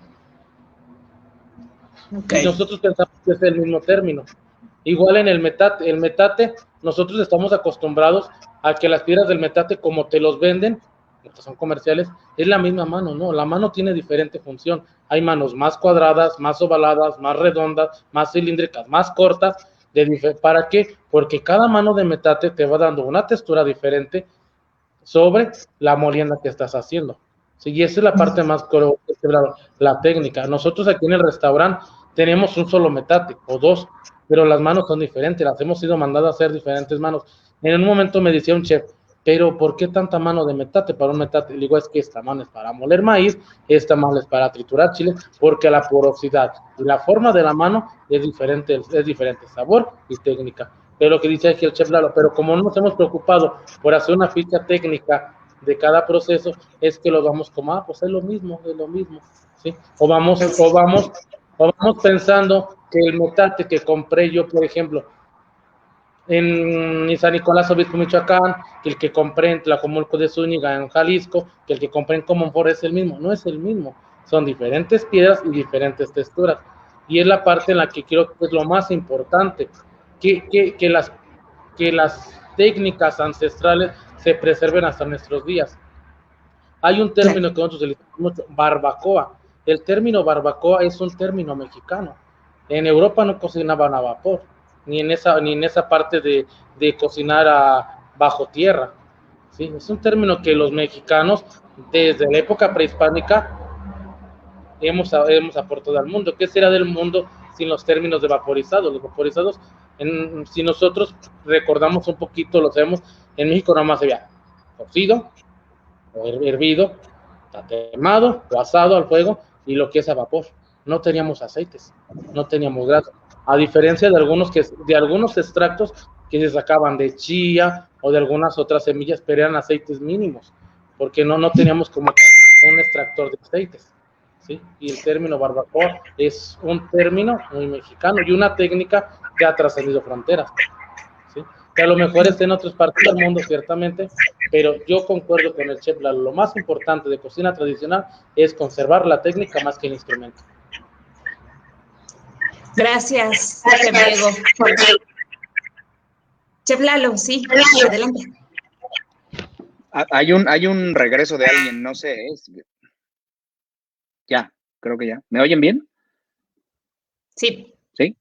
Okay. Y nosotros pensamos que es el mismo término. Igual en el metate, nosotros estamos acostumbrados a que las piedras del metate, como te los venden, que son comerciales, es la misma mano, ¿no? La mano tiene diferente función. Hay manos más cuadradas, más ovaladas, más redondas, más cilíndricas, más cortas. ¿Para qué? Porque cada mano de metate te va dando una textura diferente sobre la molienda que estás haciendo. Sí, y esa es la parte más la técnica. Nosotros aquí en el restaurante tenemos un solo metate o dos, pero las manos son diferentes, las hemos sido mandadas a hacer diferentes manos. En un momento me decía un chef, pero ¿por qué tanta mano de metate para un metate? Le digo, es que esta mano es para moler maíz, esta mano es para triturar chile, porque la porosidad y la forma de la mano es diferente sabor y técnica. Pero lo que dice aquí el chef Lalo, pero como no nos hemos preocupado por hacer una ficha técnica de cada proceso, es que lo vamos como, pues es lo mismo, ¿sí? O vamos pensando que el metate que compré yo, por ejemplo, en San Nicolás Obispo, Michoacán, que el que compré en Tlajomulco de Zúñiga, en Jalisco, que el que compré en Comonfort es el mismo. No es el mismo, son diferentes piedras y diferentes texturas. Y es la parte en la que creo que es lo más importante, que las técnicas ancestrales se preserven hasta nuestros días. Hay un término que nosotros utilizamos mucho, barbacoa. El término barbacoa es un término mexicano. En Europa no cocinaban a vapor, ni en esa parte de cocinar bajo tierra. ¿Sí? Es un término que los mexicanos, desde la época prehispánica, hemos aportado al mundo. ¿Qué será del mundo sin los términos de vaporizados? Los vaporizados, si nosotros recordamos un poquito, lo sabemos, en México nada más había cocido, o hervido, tatemado o asado al fuego, y lo que es a vapor. No teníamos aceites, no teníamos grasa, a diferencia de algunos extractos que se sacaban de chía o de algunas otras semillas, pero eran aceites mínimos, porque no teníamos como un extractor de aceites, ¿sí? Y el término barbacoa es un término muy mexicano y una técnica que ha trascendido fronteras, ¿sí? Que a lo mejor esté en otras partes del mundo, ciertamente, pero yo concuerdo con el chef Lalo, lo más importante de cocina tradicional es conservar la técnica más que el instrumento. Gracias, chef Diego. Chef Lalo, sí, adelante. Hay un regreso de alguien, no sé, ya, creo que ya. ¿Me oyen bien? Sí. ¿Sí?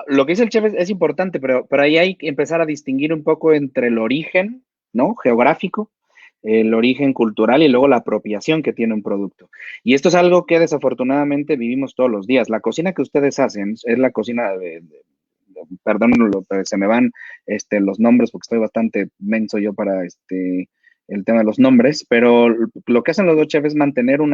Lo que dice el chef es importante, pero ahí hay que empezar a distinguir un poco entre el origen, ¿no? Geográfico, el origen cultural y luego la apropiación que tiene un producto. Y esto es algo que desafortunadamente vivimos todos los días. La cocina que ustedes hacen es la cocina perdón, se me van los nombres porque estoy bastante menso yo para el tema de los nombres, pero lo que hacen los dos chefs es mantener un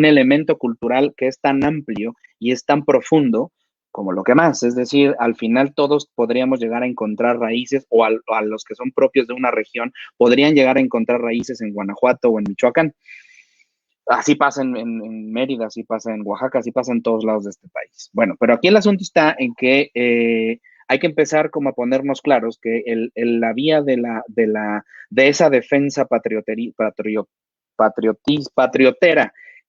elemento cultural que es tan amplio y es tan profundo como lo que más, es decir, al final todos podríamos llegar a encontrar raíces o a los que son propios de una región podrían llegar a encontrar raíces en Guanajuato o en Michoacán. Así pasa en Mérida, así pasa en Oaxaca, así pasa en todos lados de este país. Bueno, pero aquí el asunto está en que hay que empezar como a ponernos claros que la vía de esa defensa patriotera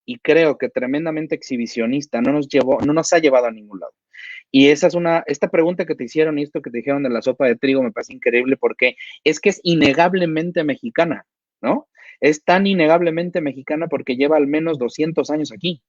y creo que tremendamente exhibicionista no nos ha llevado a ningún lado. Y esta pregunta que te hicieron y esto que te dijeron de la sopa de trigo me parece increíble porque es que es innegablemente mexicana, ¿no? Es tan innegablemente mexicana porque lleva al menos 200 años aquí,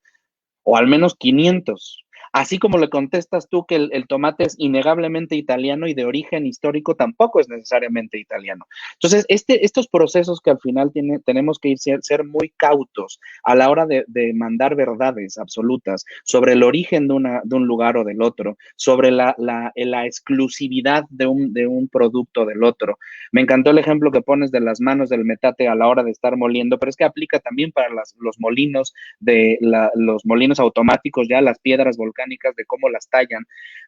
o al menos 500. Así como le contestas tú que el tomate es innegablemente italiano y de origen histórico tampoco es necesariamente italiano. Entonces, estos procesos que al final tenemos que ser muy cautos a la hora de mandar verdades absolutas sobre el origen de un lugar o del otro, sobre la exclusividad de un producto del otro. Me encantó el ejemplo que pones de las manos del metate a la hora de estar moliendo, pero es que aplica también para los molinos los molinos automáticos, ya las piedras volcánicas, de cómo las tallan,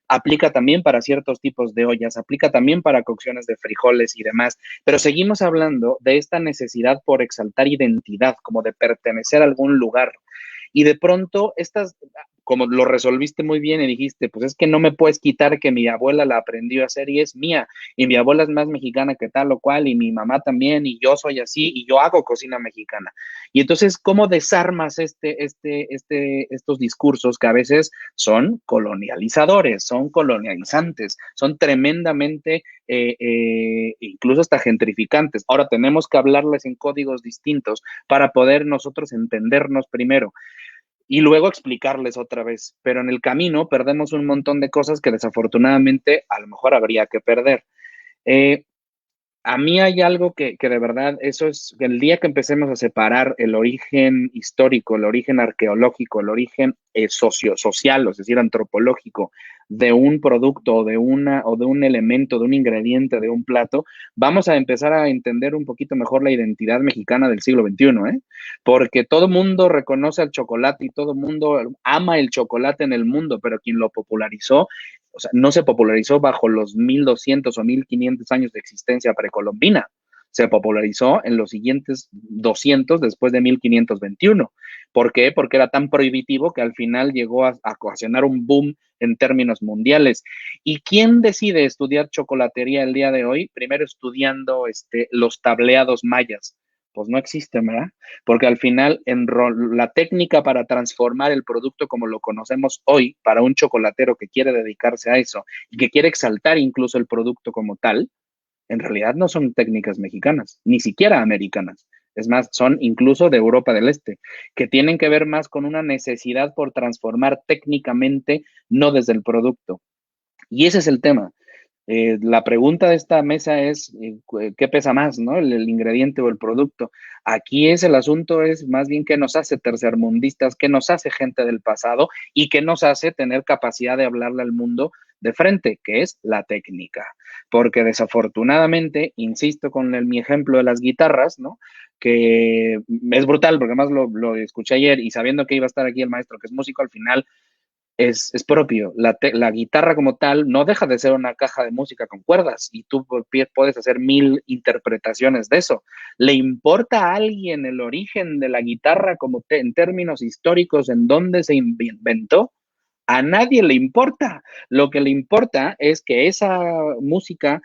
aplica también para ciertos tipos de ollas, aplica también para cocciones de frijoles y demás, pero seguimos hablando de esta necesidad por exaltar identidad, como de pertenecer a algún lugar, y de pronto como lo resolviste muy bien y dijiste, pues es que no me puedes quitar que mi abuela la aprendió a hacer y es mía, y mi abuela es más mexicana que tal o cual, y mi mamá también, y yo soy así, y yo hago cocina mexicana. Y entonces, ¿cómo desarmas estos discursos que a veces son colonializadores, son colonializantes, son tremendamente, incluso hasta gentrificantes? Ahora tenemos que hablarles en códigos distintos para poder nosotros entendernos primero y luego explicarles otra vez. Pero en el camino perdemos un montón de cosas que desafortunadamente a lo mejor habría que perder. Eh, a mí hay algo que de verdad, eso es, el día que empecemos a separar el origen histórico, el origen arqueológico, el origen social, es decir, antropológico, de un producto o de un elemento, de un ingrediente, de un plato, vamos a empezar a entender un poquito mejor la identidad mexicana del siglo XXI, ¿eh? Porque todo mundo reconoce el chocolate y todo mundo ama el chocolate en el mundo, pero quien lo popularizó, o sea, no se popularizó bajo los 1200 o 1500 años de existencia precolombina. Se popularizó en los siguientes 200 después de 1521. ¿Por qué? Porque era tan prohibitivo que al final llegó a ocasionar un boom en términos mundiales. ¿Y quién decide estudiar chocolatería el día de hoy? Primero estudiando los tableados mayas. Pues no existen, ¿verdad? Porque al final la técnica para transformar el producto como lo conocemos hoy, para un chocolatero que quiere dedicarse a eso y que quiere exaltar incluso el producto como tal, en realidad no son técnicas mexicanas, ni siquiera americanas. Es más, son incluso de Europa del Este, que tienen que ver más con una necesidad por transformar técnicamente, no desde el producto. Y ese es el tema. La pregunta de esta mesa es, ¿qué pesa más, no? El ingrediente o el producto. Aquí el asunto es más bien qué nos hace tercermundistas, qué nos hace gente del pasado y qué nos hace tener capacidad de hablarle al mundo de frente, que es la técnica. Porque desafortunadamente, insisto con mi ejemplo de las guitarras, ¿no? Que es brutal, porque además lo escuché ayer y sabiendo que iba a estar aquí el maestro que es músico, al final es propio. La guitarra como tal no deja de ser una caja de música con cuerdas y tú puedes hacer 1000 interpretaciones de eso. ¿Le importa a alguien el origen de la guitarra como en términos históricos, en dónde se inventó? A nadie le importa. Lo que le importa es que esa música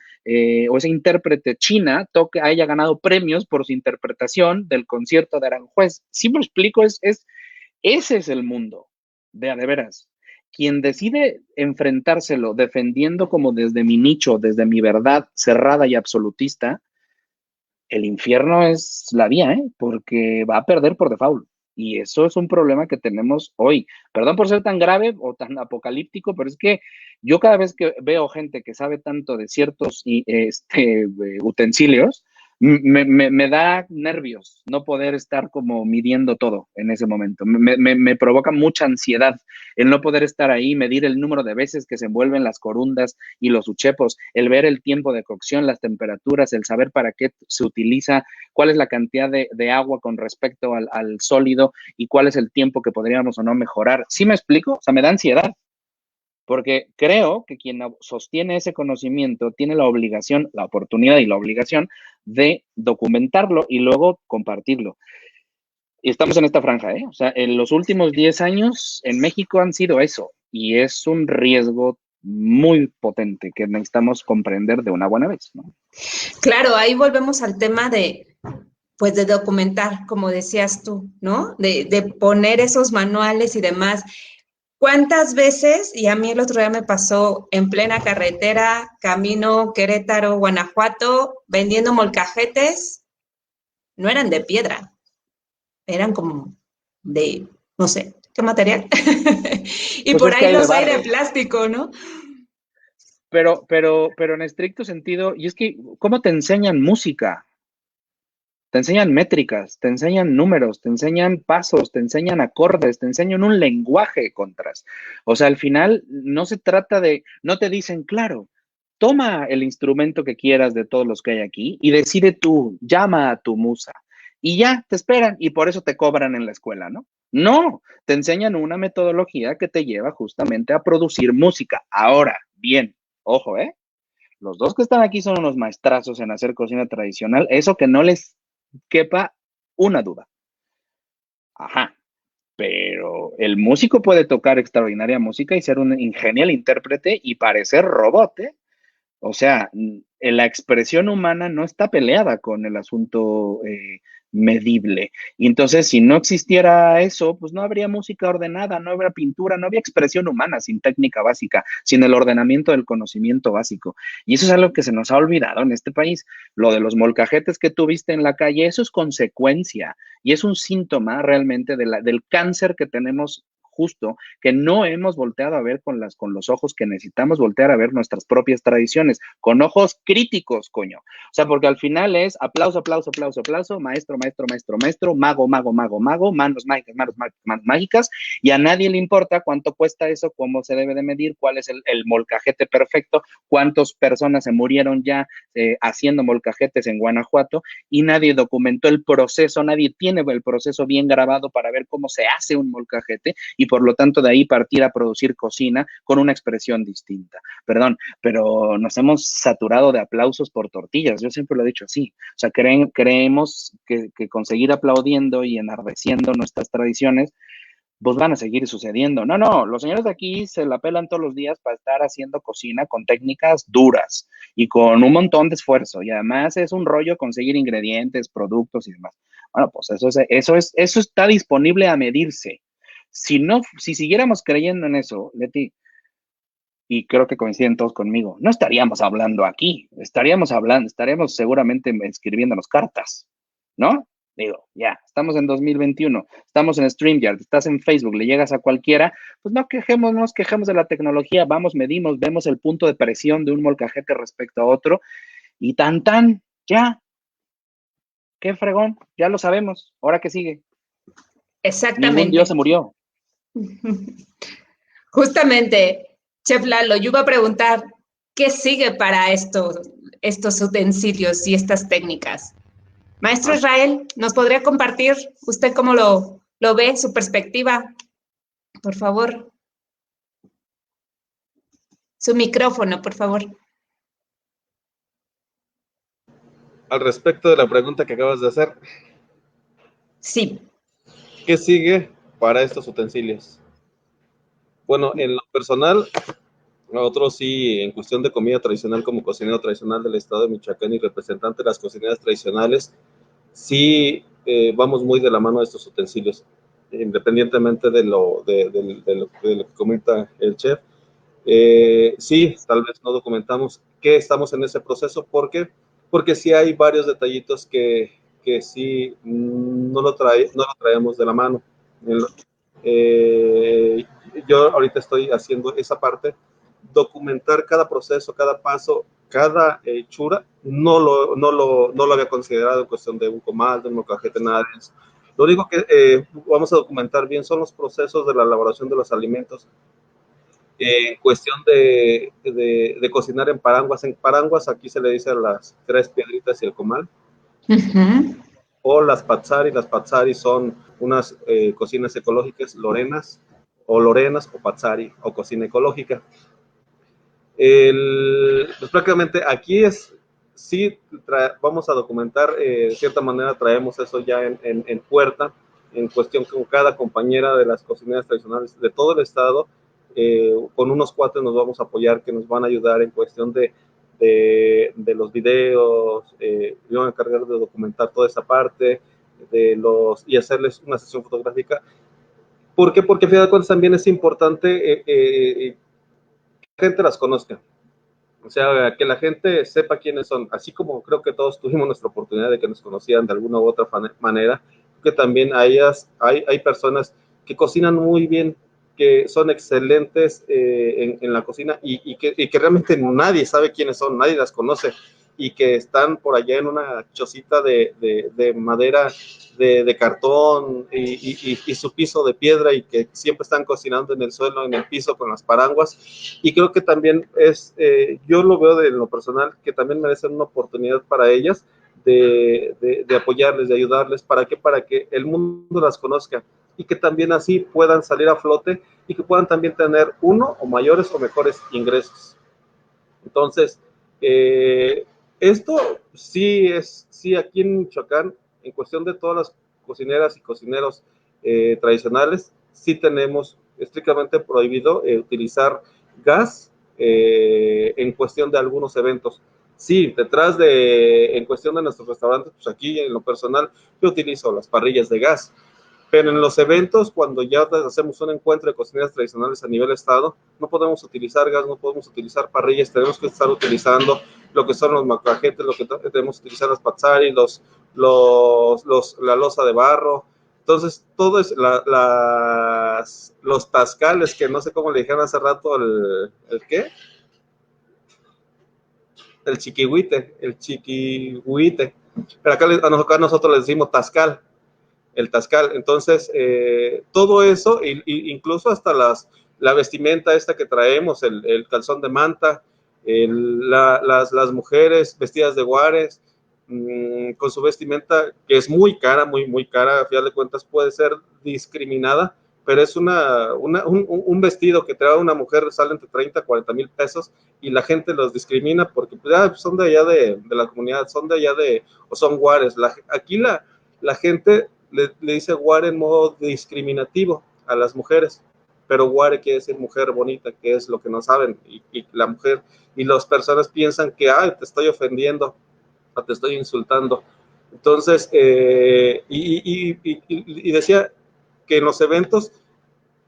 o esa intérprete china haya ganado premios por su interpretación del concierto de Aranjuez. Si me explico, ese es el mundo, de veras. Quien decide enfrentárselo defendiendo como desde mi nicho, desde mi verdad cerrada y absolutista, el infierno es la vía, ¿eh? Porque va a perder por default. Y eso es un problema que tenemos hoy. Perdón por ser tan grave o tan apocalíptico, pero es que yo cada vez que veo gente que sabe tanto de ciertos utensilios, me da nervios no poder estar como midiendo todo en ese momento. Me provoca mucha ansiedad el no poder estar ahí, medir el número de veces que se envuelven las corundas y los uchepos, el ver el tiempo de cocción, las temperaturas, el saber para qué se utiliza, cuál es la cantidad de agua con respecto al sólido y cuál es el tiempo que podríamos o no mejorar. ¿Sí me explico? O sea, me da ansiedad. Porque creo que quien sostiene ese conocimiento tiene la obligación, la oportunidad y la obligación de documentarlo y luego compartirlo. Y estamos en esta franja, ¿eh? O sea, en los últimos 10 años en México han sido eso, y es un riesgo muy potente que necesitamos comprender de una buena vez, ¿no? Claro, ahí volvemos al tema pues de documentar, como decías tú, ¿no? De poner esos manuales y demás. ¿Cuántas veces, y a mí el otro día me pasó en plena carretera, camino Querétaro, Guanajuato, vendiendo molcajetes, no eran de piedra, eran como de, no sé, ¿qué material? Y Pues por es que ahí hay de los hay de barro. plástico, ¿no? Pero en estricto sentido, y es que, ¿cómo te enseñan música? Te enseñan métricas, te enseñan números, te enseñan pasos, te enseñan acordes, te enseñan un lenguaje contras. O sea, al final no se trata no te dicen, claro, toma el instrumento que quieras de todos los que hay aquí y decide tú, llama a tu musa. Y ya, te esperan y por eso te cobran en la escuela, ¿no? No, te enseñan una metodología que te lleva justamente a producir música. Ahora, bien, ojo, ¿eh? Los dos que están aquí son unos maestrazos en hacer cocina tradicional, eso que no les quepa una duda. Ajá. pero el músico puede tocar extraordinaria música y ser un genial intérprete y parecer robot, ¿eh? O sea, la expresión humana no está peleada con el asunto medible. Y entonces, si no existiera eso, pues no habría música ordenada, no habría pintura, no habría expresión humana sin técnica básica, sin el ordenamiento del conocimiento básico. Y eso es algo que se nos ha olvidado en este país. Lo de los molcajetes que tú viste en la calle, eso es consecuencia y es un síntoma realmente del cáncer que tenemos justo, que no hemos volteado a ver con los ojos que necesitamos voltear a ver nuestras propias tradiciones, con ojos críticos, coño. O sea, porque al final es aplauso, aplauso, aplauso, aplauso, maestro, maestro, maestro, maestro, mago, mago, mago, mago, manos mágicas, manos mágicas, y a nadie le importa cuánto cuesta eso, cómo se debe de medir, cuál es el molcajete perfecto, cuántas personas se murieron ya haciendo molcajetes en Guanajuato, y nadie documentó el proceso, nadie tiene el proceso bien grabado para ver cómo se hace un molcajete, y por lo tanto de ahí partir a producir cocina con una expresión distinta. Perdón, pero nos hemos saturado de aplausos por tortillas, yo siempre lo he dicho así. O sea, creemos que conseguir aplaudiendo y enardeciendo nuestras tradiciones, pues van a seguir sucediendo. No, los señores de aquí se la pelan todos los días para estar haciendo cocina con técnicas duras y con un montón de esfuerzo, y además es un rollo conseguir ingredientes, productos y demás. Bueno, pues eso está disponible a medirse. Si siguiéramos creyendo en eso, Leti, y creo que coinciden todos conmigo, no estaríamos hablando aquí, estaríamos seguramente escribiéndonos cartas, ¿no? Digo, ya, estamos en 2021, estamos en StreamYard, estás en Facebook, le llegas a cualquiera, pues no nos quejemos de la tecnología, vamos, medimos, vemos el punto de presión de un molcajete respecto a otro, y ya, qué fregón, ya lo sabemos, ¿ahora qué sigue? Exactamente. Ningún dios se murió. Justamente, Chef Lalo, yo iba a preguntar, ¿qué sigue para estos utensilios y estas técnicas? Maestro Israel, ¿nos podría compartir usted cómo lo ve, su perspectiva? Por favor. Su micrófono, por favor. Al respecto de la pregunta que acabas de hacer. Sí. ¿Qué sigue para estos utensilios? Bueno, en lo personal, nosotros sí, en cuestión de comida tradicional, como cocinero tradicional del estado de Michoacán y representante de las cocineras tradicionales, sí vamos muy de la mano de estos utensilios, independientemente de lo que comenta el chef. Sí, tal vez no documentamos que estamos en ese proceso, porque sí hay varios detallitos que sí no lo traemos de la mano. Yo ahorita estoy haciendo esa parte, documentar cada proceso, cada paso, cada hechura, no lo había considerado en cuestión de un comal, de un molcajete, nada de eso. Lo único que vamos a documentar bien son los procesos de la elaboración de los alimentos. En cuestión de cocinar en paranguas. En paranguas aquí se le dice a las 3 piedritas y el comal. O las patsari. Las patsari son unas cocinas ecológicas, lorenas o patsari o cocina ecológica. Pues prácticamente aquí sí vamos a documentar, de cierta manera traemos eso ya en puerta, en cuestión con cada compañera de las cocineras tradicionales de todo el estado. Con unos cuates nos vamos a apoyar que nos van a ayudar en cuestión de los videos. Yo me voy a encargar de documentar toda esa parte y hacerles una sesión fotográfica. ¿Por qué? Porque a fin de cuentas también es importante que la gente las conozca. O sea, que la gente sepa quiénes son, así como creo que todos tuvimos nuestra oportunidad de que nos conocieran de alguna u otra manera, que también hay personas que cocinan muy bien, que son excelentes en la cocina y que realmente nadie sabe quiénes son, nadie las conoce, y que están por allá en una chocita de madera, de cartón y su piso de piedra, y que siempre están cocinando en el suelo, en el piso, con las paranguas. Y creo que también yo lo veo de lo personal, que también merecen una oportunidad para ellas de apoyarles, de ayudarles. ¿Para qué? Para que el mundo las conozca y que también así puedan salir a flote y que puedan también tener uno o mayores o mejores ingresos. Entonces, esto sí aquí en Michoacán, en cuestión de todas las cocineras y cocineros tradicionales, sí tenemos estrictamente prohibido utilizar gas en cuestión de algunos eventos. Sí, en cuestión de nuestros restaurantes, pues aquí en lo personal yo utilizo las parrillas de gas, pero en los eventos, cuando ya hacemos un encuentro de cocineras tradicionales a nivel estado, no podemos utilizar gas, no podemos utilizar parrillas, tenemos que estar utilizando lo que son los macajetes, lo que tenemos que utilizar las patzari, la loza de barro. Entonces, todo es los tascales, que no sé cómo le dijeron hace rato, ¿el qué? El chiquihuite. Pero acá nosotros le decimos tascal, el tascal. Entonces, todo eso, incluso hasta la vestimenta esta que traemos, el calzón de manta, las mujeres vestidas de guares, con su vestimenta, que es muy cara, muy cara, a final de cuentas puede ser discriminada, pero es un vestido que trae una mujer, sale entre 30 a 40 mil pesos, y la gente los discrimina porque pues, son de allá de la comunidad, son de allá o son guares. Aquí la gente le dice guare en modo discriminativo a las mujeres, pero guare quiere decir mujer bonita, que es lo que no saben, y la mujer, y las personas piensan que, te estoy ofendiendo, o te estoy insultando. Entonces, y decía que en los eventos,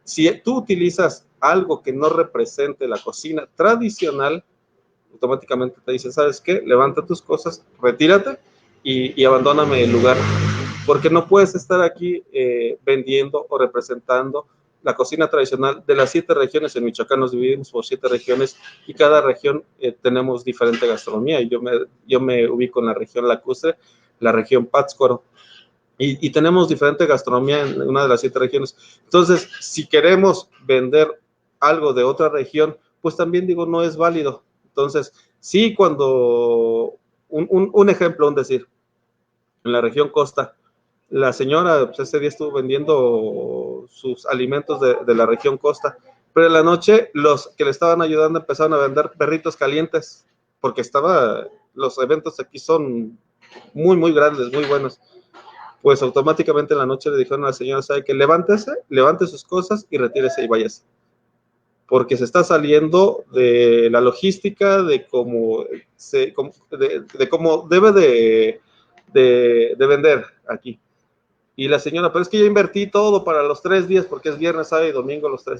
si tú utilizas algo que no represente la cocina tradicional, automáticamente te dicen, ¿sabes qué? Levanta tus cosas, retírate y abandóname el lugar, porque no puedes estar aquí vendiendo o representando la cocina tradicional de las 7 regiones. En Michoacán nos dividimos por 7 regiones y cada región tenemos diferente gastronomía. Yo me ubico en la región lacustre, la región Pátzcuaro, y tenemos diferente gastronomía en una de las 7 regiones. Entonces, si queremos vender algo de otra región, pues también digo, no es válido. Entonces, sí, cuando, un ejemplo, decir, en la región Costa, la señora, pues ese día estuvo vendiendo sus alimentos de la región Costa, pero en la noche los que le estaban ayudando empezaron a vender perritos calientes, porque los eventos aquí son muy, muy grandes, muy buenos. Pues automáticamente en la noche le dijeron a la señora, ¿sabe qué? Levante sus cosas y retírese y váyase, porque se está saliendo de la logística, de cómo debe de vender aquí. Y la señora, pero es que yo invertí todo para los 3 días, porque es viernes, sábado y domingo los 3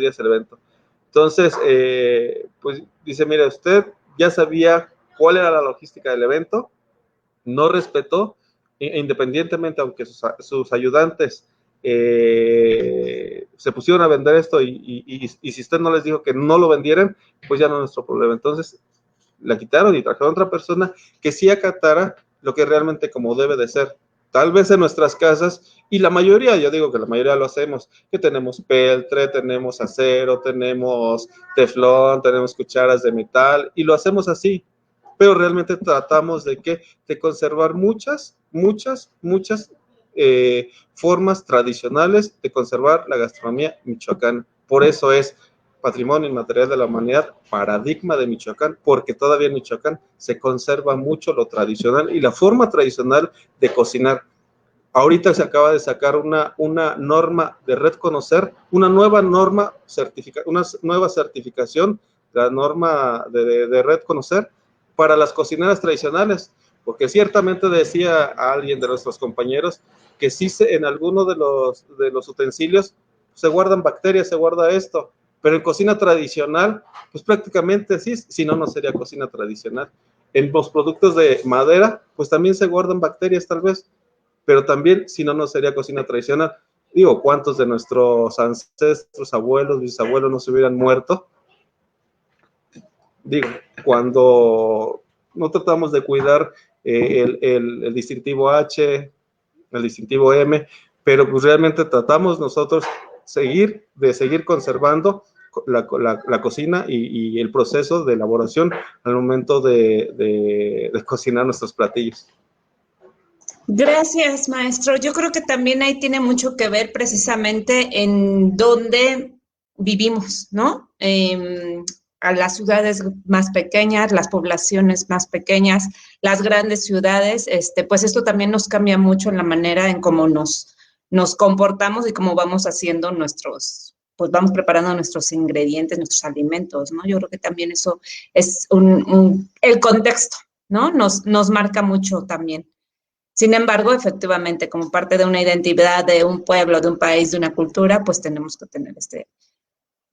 días el evento. Entonces, pues dice, mire, usted ya sabía cuál era la logística del evento, no respetó, independientemente, aunque sus ayudantes se pusieron a vender esto y si usted no les dijo que no lo vendieran, pues ya no es nuestro problema. Entonces, la quitaron y trajeron a otra persona que sí acatara lo que realmente como debe de ser. Tal vez en nuestras casas, y la mayoría, yo digo que la mayoría lo hacemos, que tenemos peltre, tenemos acero, tenemos teflón, tenemos cucharas de metal, y lo hacemos así, pero realmente tratamos de conservar muchas formas tradicionales de conservar la gastronomía michoacana. Por eso es Patrimonio Inmaterial de la Humanidad, paradigma de Michoacán, porque todavía en Michoacán se conserva mucho lo tradicional y la forma tradicional de cocinar. Ahorita se acaba de sacar una norma de Red Conocer, una nueva certificación, la norma de Red Conocer para las cocineras tradicionales, porque ciertamente decía a alguien de nuestros compañeros que sí en alguno de los utensilios se guardan bacterias, se guarda esto, pero en cocina tradicional, pues prácticamente sí, si no, no sería cocina tradicional. En los productos de madera, pues también se guardan bacterias tal vez, pero también, si no, no sería cocina tradicional. Digo, ¿cuántos de nuestros ancestros, abuelos, bisabuelos no se hubieran muerto? Digo, cuando no tratamos de cuidar el distintivo H, el distintivo M, pero pues realmente tratamos nosotros seguir conservando la cocina y el proceso de elaboración al momento de cocinar nuestros platillos. Gracias, maestro. Yo creo que también ahí tiene mucho que ver precisamente en dónde vivimos, ¿no? A las ciudades más pequeñas, las poblaciones más pequeñas, las grandes ciudades, pues esto también nos cambia mucho en la manera en cómo nos nos comportamos y cómo vamos haciendo pues vamos preparando nuestros ingredientes, nuestros alimentos, ¿no? Yo creo que también eso es el contexto, ¿no? Nos marca mucho también. Sin embargo, efectivamente, como parte de una identidad de un pueblo, de un país, de una cultura, pues tenemos que tener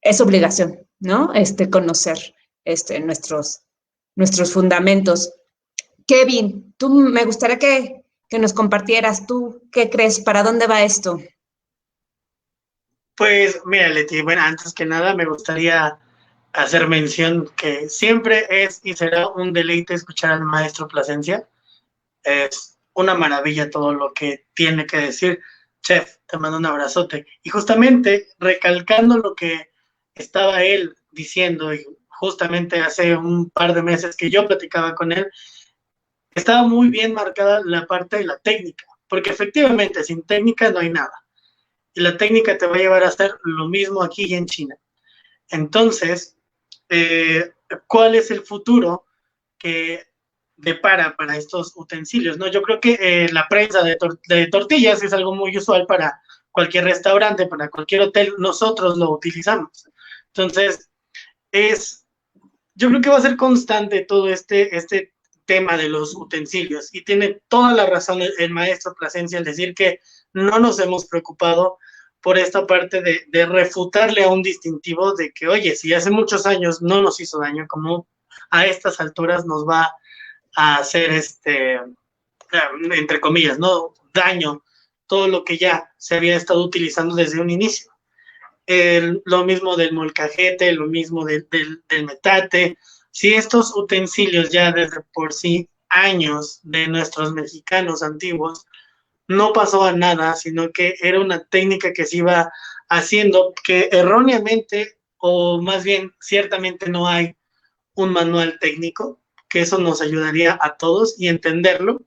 es obligación, ¿no? Conocer nuestros fundamentos. Kevin, me gustaría que nos compartieras, ¿tú qué crees? ¿Para dónde va esto? Pues mira, Leti, bueno, antes que nada me gustaría hacer mención que siempre es y será un deleite escuchar al maestro Plasencia. Es una maravilla todo lo que tiene que decir. Chef, te mando un abrazote. Y justamente recalcando lo que estaba él diciendo, y justamente hace un par de meses que yo platicaba con él, estaba muy bien marcada la parte de la técnica, porque efectivamente sin técnica no hay nada. Y la técnica te va a llevar a hacer lo mismo aquí y en China. Entonces, ¿cuál es el futuro que depara para estos utensilios? ¿No? Yo creo que la prensa de tortillas es algo muy usual para cualquier restaurante, para cualquier hotel, nosotros lo utilizamos. Entonces, yo creo que va a ser constante todo este tema de los utensilios, y tiene toda la razón el maestro Plasencia al decir que no nos hemos preocupado por esta parte de refutarle a un distintivo de que, oye, si hace muchos años no nos hizo daño, como a estas alturas nos va a hacer entre comillas, ¿no? Daño, todo lo que ya se había estado utilizando desde un inicio. Lo mismo del molcajete, lo mismo del metate. Si estos utensilios ya desde por sí años de nuestros mexicanos antiguos, no pasó a nada, sino que era una técnica que se iba haciendo, que erróneamente, o más bien ciertamente no hay un manual técnico, que eso nos ayudaría a todos y entenderlo,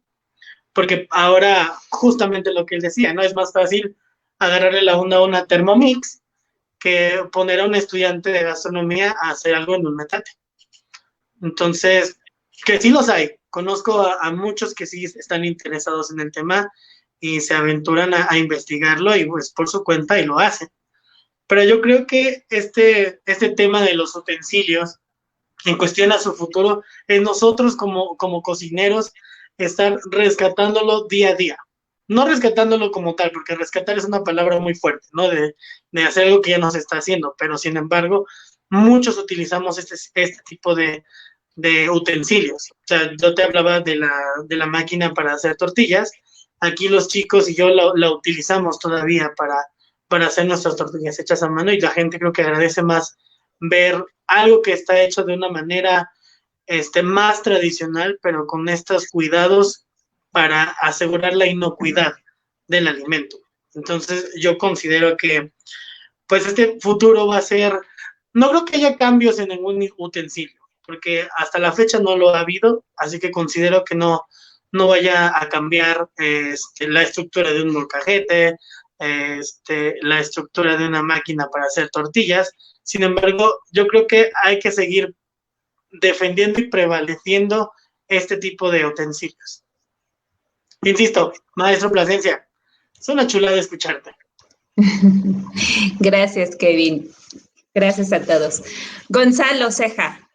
porque ahora justamente lo que él decía, ¿no? Es más fácil agarrarle la onda a una Thermomix que poner a un estudiante de gastronomía a hacer algo en un metate. Entonces, que sí los hay. Conozco a muchos que sí están interesados en el tema y se aventuran a investigarlo y pues por su cuenta y lo hacen. Pero yo creo que este tema de los utensilios en cuestión a su futuro es nosotros como cocineros estar rescatándolo día a día. No rescatándolo como tal, porque rescatar es una palabra muy fuerte, ¿no? De hacer algo que ya no se está haciendo, pero sin embargo, muchos utilizamos este tipo de utensilios. O sea, yo te hablaba de la máquina para hacer tortillas. Aquí los chicos y yo la utilizamos todavía para hacer nuestras tortillas hechas a mano, y la gente creo que agradece más ver algo que está hecho de una manera más tradicional, pero con estos cuidados para asegurar la inocuidad del alimento. Entonces, yo considero que pues este futuro va a ser, no creo que haya cambios en ningún utensilio, porque hasta la fecha no lo ha habido, así que considero que no vaya a cambiar la estructura de un molcajete, la estructura de una máquina para hacer tortillas. Sin embargo, yo creo que hay que seguir defendiendo y prevaleciendo este tipo de utensilios. Insisto, maestro Plasencia, es una chulada escucharte. Gracias, Kevin. Gracias a todos. Gonzalo Ceja.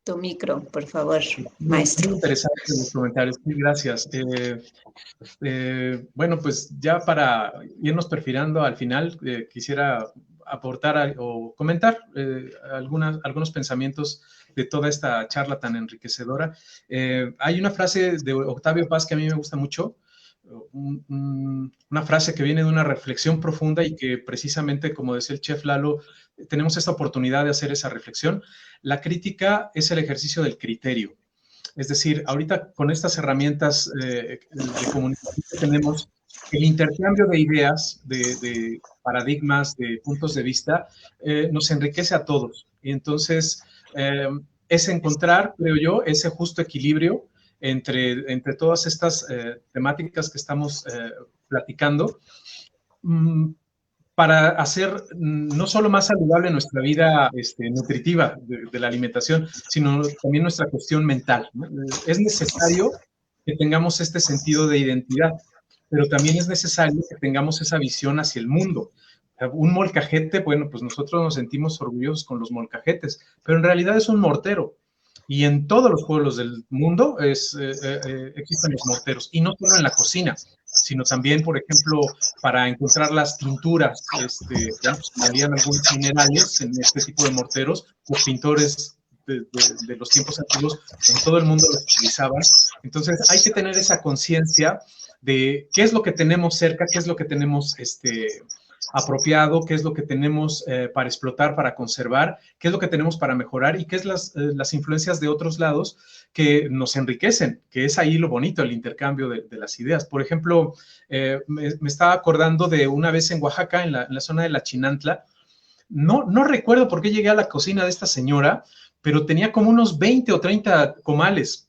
Tu micro, por favor, maestro. Muy interesantes los comentarios. Sí, gracias. Bueno, pues ya para irnos perfilando al final, quisiera aportar o comentar algunos pensamientos de toda esta charla tan enriquecedora. Hay una frase de Octavio Paz que a mí me gusta mucho, una frase que viene de una reflexión profunda y que precisamente, como decía el chef Lalo, tenemos esta oportunidad de hacer esa reflexión. La crítica es el ejercicio del criterio. Es decir, ahorita con estas herramientas de comunicación que tenemos, el intercambio de ideas, de paradigmas, de puntos de vista, nos enriquece a todos. Y entonces, es encontrar, creo yo, ese justo equilibrio entre todas estas temáticas que estamos platicando, para hacer no solo más saludable nuestra vida nutritiva de la alimentación, sino también nuestra cuestión mental, ¿no? Es necesario que tengamos este sentido de identidad, pero también es necesario que tengamos esa visión hacia el mundo. Un molcajete, bueno, pues nosotros nos sentimos orgullosos con los molcajetes, pero en realidad es un mortero. Y en todos los pueblos del mundo existen los morteros, y no solo en la cocina, sino también, por ejemplo, para encontrar las tinturas, habían algunos minerales en este tipo de morteros, los pintores de los tiempos antiguos en todo el mundo los utilizaban. Entonces hay que tener esa conciencia de qué es lo que tenemos cerca, qué es lo que tenemos apropiado, qué es lo que tenemos para explotar, para conservar, qué es lo que tenemos para mejorar y qué es las influencias de otros lados que nos enriquecen, que es ahí lo bonito, el intercambio de las ideas. Por ejemplo, me estaba acordando de una vez en Oaxaca, en la zona de la Chinantla. No recuerdo por qué llegué a la cocina de esta señora, pero tenía como unos 20 o 30 comales,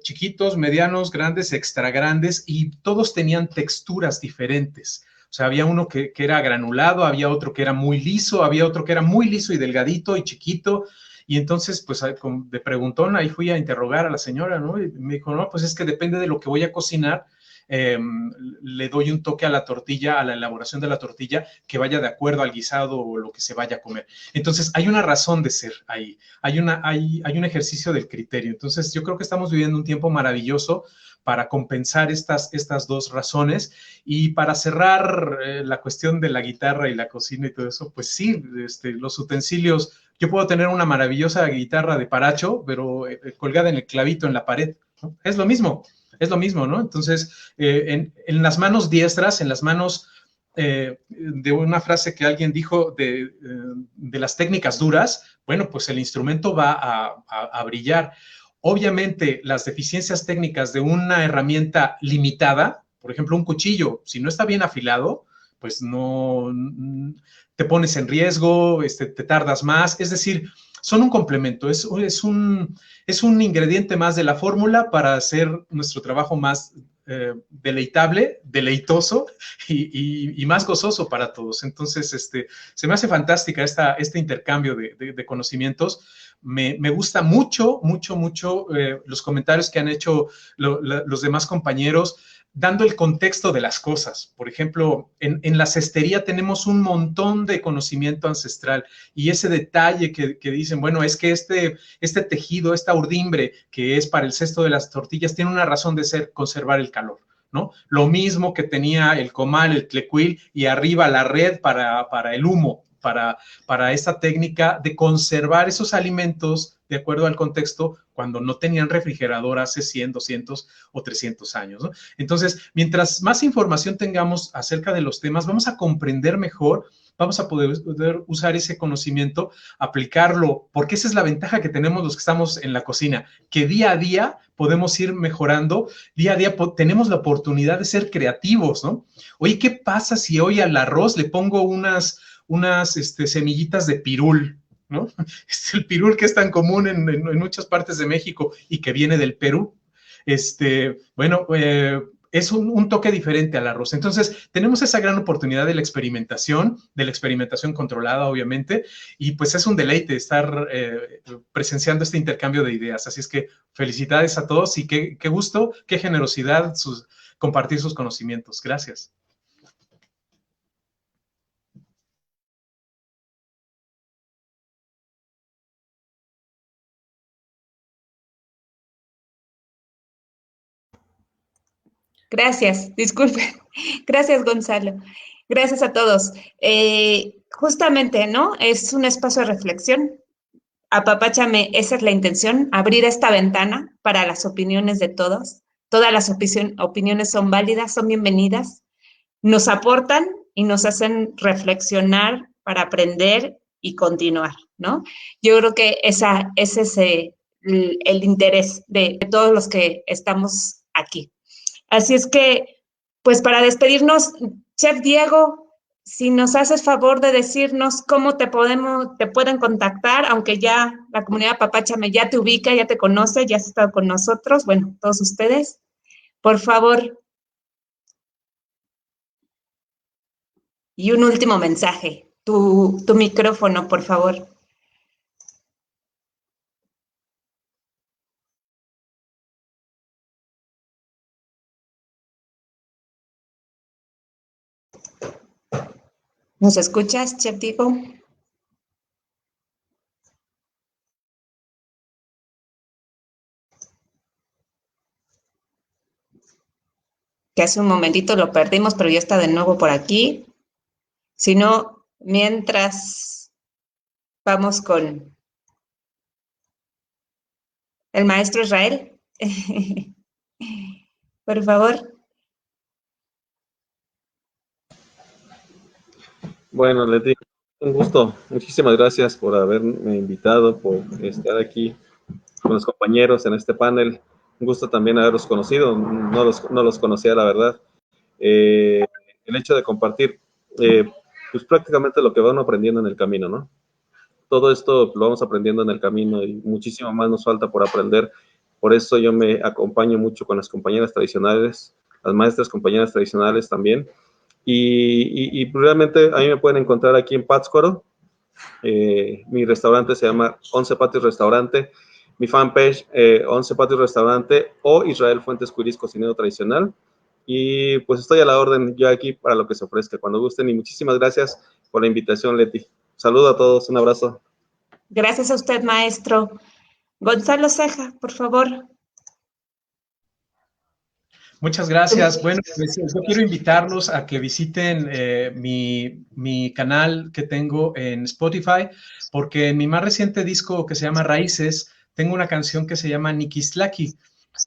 chiquitos, medianos, grandes, extra grandes, y todos tenían texturas diferentes. O sea, había uno que era granulado, había otro que era muy liso, había otro que era muy liso y delgadito y chiquito. Y entonces, pues, de preguntón, ahí fui a interrogar a la señora, ¿no? Y me dijo, no, pues es que depende de lo que voy a cocinar, le doy un toque a la tortilla, a la elaboración de la tortilla, que vaya de acuerdo al guisado o lo que se vaya a comer. Entonces, hay una razón de ser ahí, hay un ejercicio del criterio. Entonces, yo creo que estamos viviendo un tiempo maravilloso para compensar estas dos razones. Y para cerrar la cuestión de la guitarra y la cocina y todo eso, pues sí, los utensilios, yo puedo tener una maravillosa guitarra de Paracho, pero colgada en el clavito en la pared, ¿no? Es lo mismo, ¿no? Entonces, en las manos diestras, en las manos de una frase que alguien dijo de las técnicas duras, bueno, pues el instrumento va a brillar. Obviamente, las deficiencias técnicas de una herramienta limitada, por ejemplo, un cuchillo, si no está bien afilado, pues no te pones en riesgo, te tardas más. Es decir, son un complemento, es un ingrediente más de la fórmula para hacer nuestro trabajo más deleitoso y más gozoso para todos. Entonces, se me hace fantástica este intercambio de conocimientos. Me gusta mucho los comentarios que han hecho los demás compañeros, dando el contexto de las cosas. Por ejemplo, en la cestería tenemos un montón de conocimiento ancestral y ese detalle que dicen, bueno, es que este tejido, esta urdimbre que es para el cesto de las tortillas, tiene una razón de ser, conservar el calor, ¿no? Lo mismo que tenía el comal, el tlecuil y arriba la red para el humo, para esta técnica de conservar esos alimentos de acuerdo al contexto cuando no tenían refrigerador hace 100, 200 o 300 años, ¿no? Entonces, mientras más información tengamos acerca de los temas, vamos a comprender mejor, vamos a poder usar ese conocimiento, aplicarlo, porque esa es la ventaja que tenemos los que estamos en la cocina, que día a día podemos ir mejorando, día a día tenemos la oportunidad de ser creativos, ¿no? Oye, ¿qué pasa si hoy al arroz le pongo unas semillitas de pirul, ¿no? Es el pirul que es tan común en muchas partes de México y que viene del Perú. Bueno, es un toque diferente al arroz. Entonces, tenemos esa gran oportunidad de la experimentación controlada, obviamente, y pues es un deleite estar presenciando este intercambio de ideas. Así es que felicidades a todos y qué gusto, qué generosidad compartir sus conocimientos. Gracias. Gracias, disculpen. Gracias, Gonzalo. Gracias a todos. Justamente, ¿no? Es un espacio de reflexión. Apapáchame, esa es la intención, abrir esta ventana para las opiniones de todos. Todas las opiniones son válidas, son bienvenidas, nos aportan y nos hacen reflexionar para aprender y continuar, ¿no? Yo creo que ese es el interés de todos los que estamos aquí. Así es que, pues para despedirnos, Chef Diego, si nos haces favor de decirnos cómo te pueden contactar, aunque ya la comunidad Apapáchame ya te ubica, ya te conoce, ya has estado con nosotros, bueno, todos ustedes, por favor. Y un último mensaje, tu micrófono, por favor. ¿Nos escuchas, Chef Diego? Que hace un momentito lo perdimos, pero ya está de nuevo por aquí. Si no, mientras vamos con el maestro Israel. Por favor. Bueno, Leti, un gusto. Muchísimas gracias por haberme invitado, por estar aquí con los compañeros en este panel. Un gusto también haberlos conocido. No los conocía, la verdad. El hecho de compartir, pues prácticamente lo que van aprendiendo en el camino, ¿no? Todo esto lo vamos aprendiendo en el camino y muchísimo más nos falta por aprender. Por eso yo me acompaño mucho con las compañeras tradicionales, las maestras compañeras tradicionales también. Y realmente a mí me pueden encontrar aquí en Pátzcuaro. Mi restaurante se llama 11 Patios Restaurante. Mi fanpage, 11 Patios Restaurante o Israel Fuentes Cuiris Cocinero Tradicional. Y pues estoy a la orden yo aquí para lo que se ofrezca, cuando gusten. Y muchísimas gracias por la invitación, Leti. Saludo a todos, un abrazo. Gracias a usted, maestro. Gonzalo Ceja, por favor. Muchas gracias. Bueno, pues yo quiero invitarlos a que visiten mi canal que tengo en Spotify, porque en mi más reciente disco que se llama Raíces, tengo una canción que se llama Niquislaki,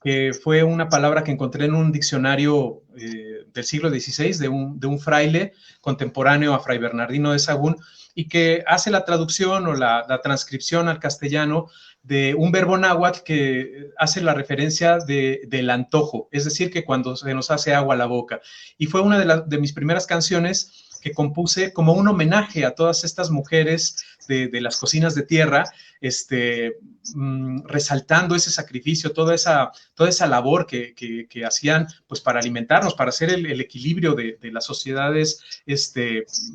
que fue una palabra que encontré en un diccionario del siglo XVI de un fraile contemporáneo a Fray Bernardino de Sahagún, y que hace la traducción o la transcripción al castellano de un verbo náhuatl que hace la referencia del antojo, es decir, que cuando se nos hace agua a la boca. Y fue una de mis primeras canciones que compuse como un homenaje a todas estas mujeres de las cocinas de tierra, resaltando ese sacrificio, toda esa labor que hacían pues, para alimentarnos, para hacer el equilibrio de las sociedades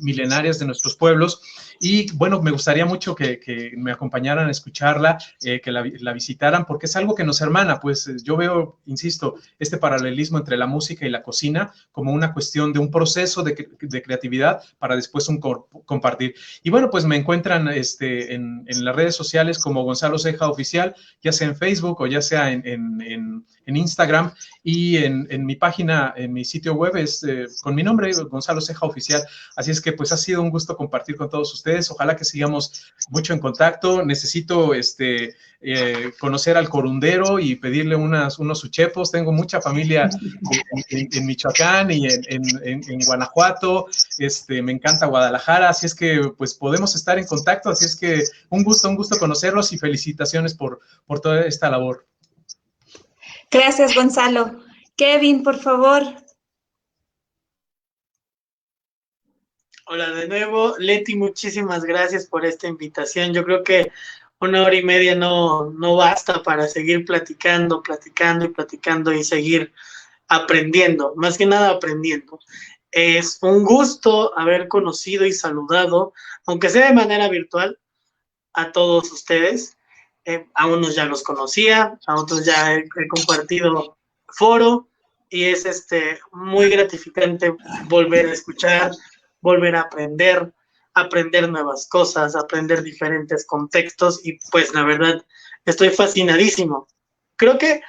milenarias de nuestros pueblos. Y bueno, me gustaría mucho que me acompañaran a escucharla, que la visitaran, porque es algo que nos hermana. Pues yo veo, insisto, este paralelismo entre la música y la cocina como una cuestión de un proceso de creatividad para después compartir. Y bueno, pues me encuentran en las redes sociales como Gonzalo Ceja Oficial, ya sea en Facebook o ya sea en Instagram, y en mi página, en mi sitio web es con mi nombre, Gonzalo Ceja Oficial. Así es que pues ha sido un gusto compartir con todos ustedes. Ojalá que sigamos mucho en contacto. Necesito conocer al corundero y pedirle unos uchepos. Tengo mucha familia en Michoacán y en Guanajuato. Me encanta Guadalajara, así es que pues podemos estar en contacto. Así es que un gusto conocerlos y felicitaciones por toda esta labor. Gracias, Gonzalo. Kevin, por favor. Hola de nuevo. Leti, muchísimas gracias por esta invitación. Yo creo que 1 hora y media no basta para seguir platicando y seguir aprendiendo, más que nada aprendiendo. Es un gusto haber conocido y saludado, aunque sea de manera virtual, a todos ustedes. A unos ya los conocía, a otros ya he compartido foro, y es muy gratificante volver a escuchar, volver a aprender nuevas cosas, aprender diferentes contextos, y pues la verdad estoy fascinadísimo. Creo que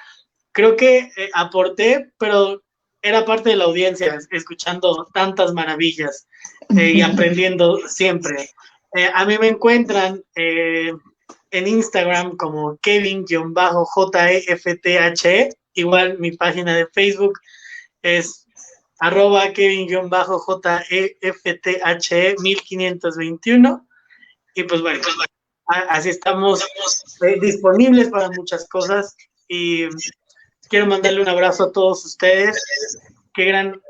aporté, pero era parte de la audiencia, escuchando tantas maravillas y aprendiendo siempre. A mí me encuentran en Instagram como Kevin-JEFTHE, igual mi página de Facebook es @Kevin-JEFTHE 1521, y pues bueno, así estamos disponibles para muchas cosas, y quiero mandarle un abrazo a todos ustedes. Qué gran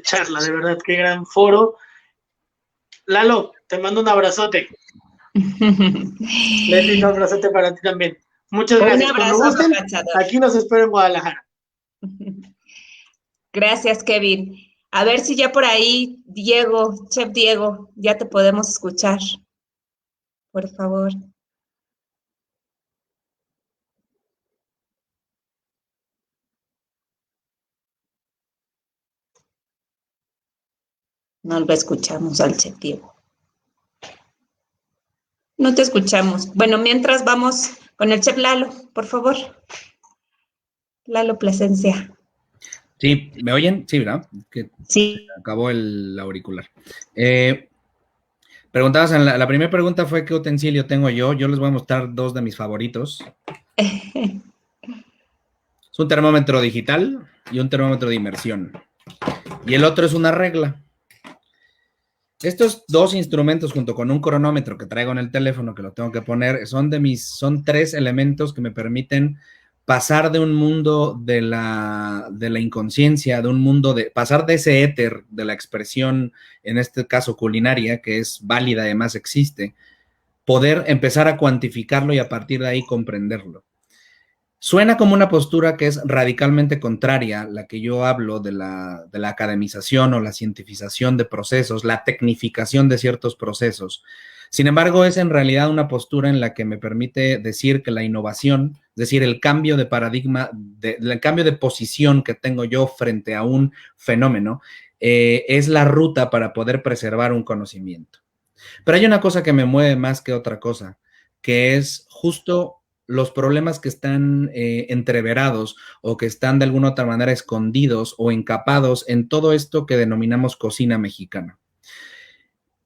charla, de verdad, qué gran foro. Lalo, te mando un abrazote. Leti, un abrazote para ti también. Muchas gracias. Cuando gusten, aquí nos espero en Guadalajara. Gracias, Kevin. A ver si ya por ahí, Diego, Chef Diego, ya te podemos escuchar. Por favor. No lo escuchamos al Chef Diego. No te escuchamos. Bueno, mientras vamos con el Chef Lalo, por favor. Lalo Plasencia. Sí, ¿me oyen? Sí, ¿verdad? Que sí. Acabó el auricular. Preguntabas, la primera pregunta fue ¿qué utensilio tengo yo? Yo les voy a mostrar dos de mis favoritos. Es un termómetro digital y un termómetro de inmersión. Y el otro es una regla. Estos dos instrumentos junto con un cronómetro que traigo en el teléfono, que lo tengo que poner, son tres elementos que me permiten pasar de un mundo de la inconsciencia, de un mundo pasar de ese éter de la expresión, en este caso culinaria, que es válida, además existe, poder empezar a cuantificarlo y a partir de ahí comprenderlo. Suena como una postura que es radicalmente contraria a la que yo hablo de la academización o la cientificación de procesos, la tecnificación de ciertos procesos. Sin embargo, es en realidad una postura en la que me permite decir que la innovación, es decir, el cambio de paradigma, el cambio de posición que tengo yo frente a un fenómeno, es la ruta para poder preservar un conocimiento. Pero hay una cosa que me mueve más que otra cosa, que es justo los problemas que están entreverados o que están de alguna otra manera escondidos o encapados en todo esto que denominamos cocina mexicana.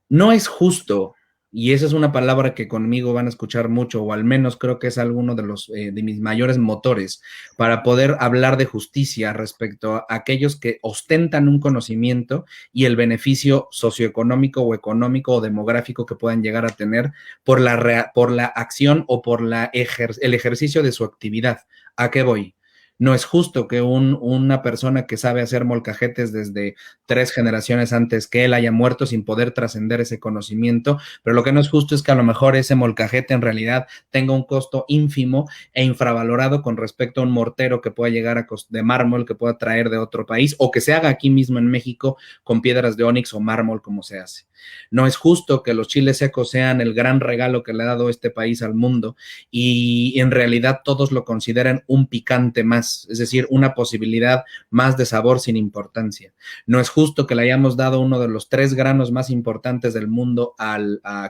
No es justo, y esa es una palabra que conmigo van a escuchar mucho, o al menos creo que es alguno de mis mayores motores para poder hablar de justicia respecto a aquellos que ostentan un conocimiento y el beneficio socioeconómico o económico o demográfico que puedan llegar a tener por la acción o por el ejercicio de su actividad. ¿A qué voy? No es justo que una persona que sabe hacer molcajetes desde 3 generaciones antes que él haya muerto sin poder trascender ese conocimiento, pero lo que no es justo es que a lo mejor ese molcajete en realidad tenga un costo ínfimo e infravalorado con respecto a un mortero que pueda llegar de mármol, que pueda traer de otro país, o que se haga aquí mismo en México con piedras de ónix o mármol como se hace. No es justo que los chiles secos sean el gran regalo que le ha dado este país al mundo y en realidad todos lo consideren un picante más, es decir, una posibilidad más de sabor sin importancia. No es justo que le hayamos dado uno de los 3 granos más importantes del mundo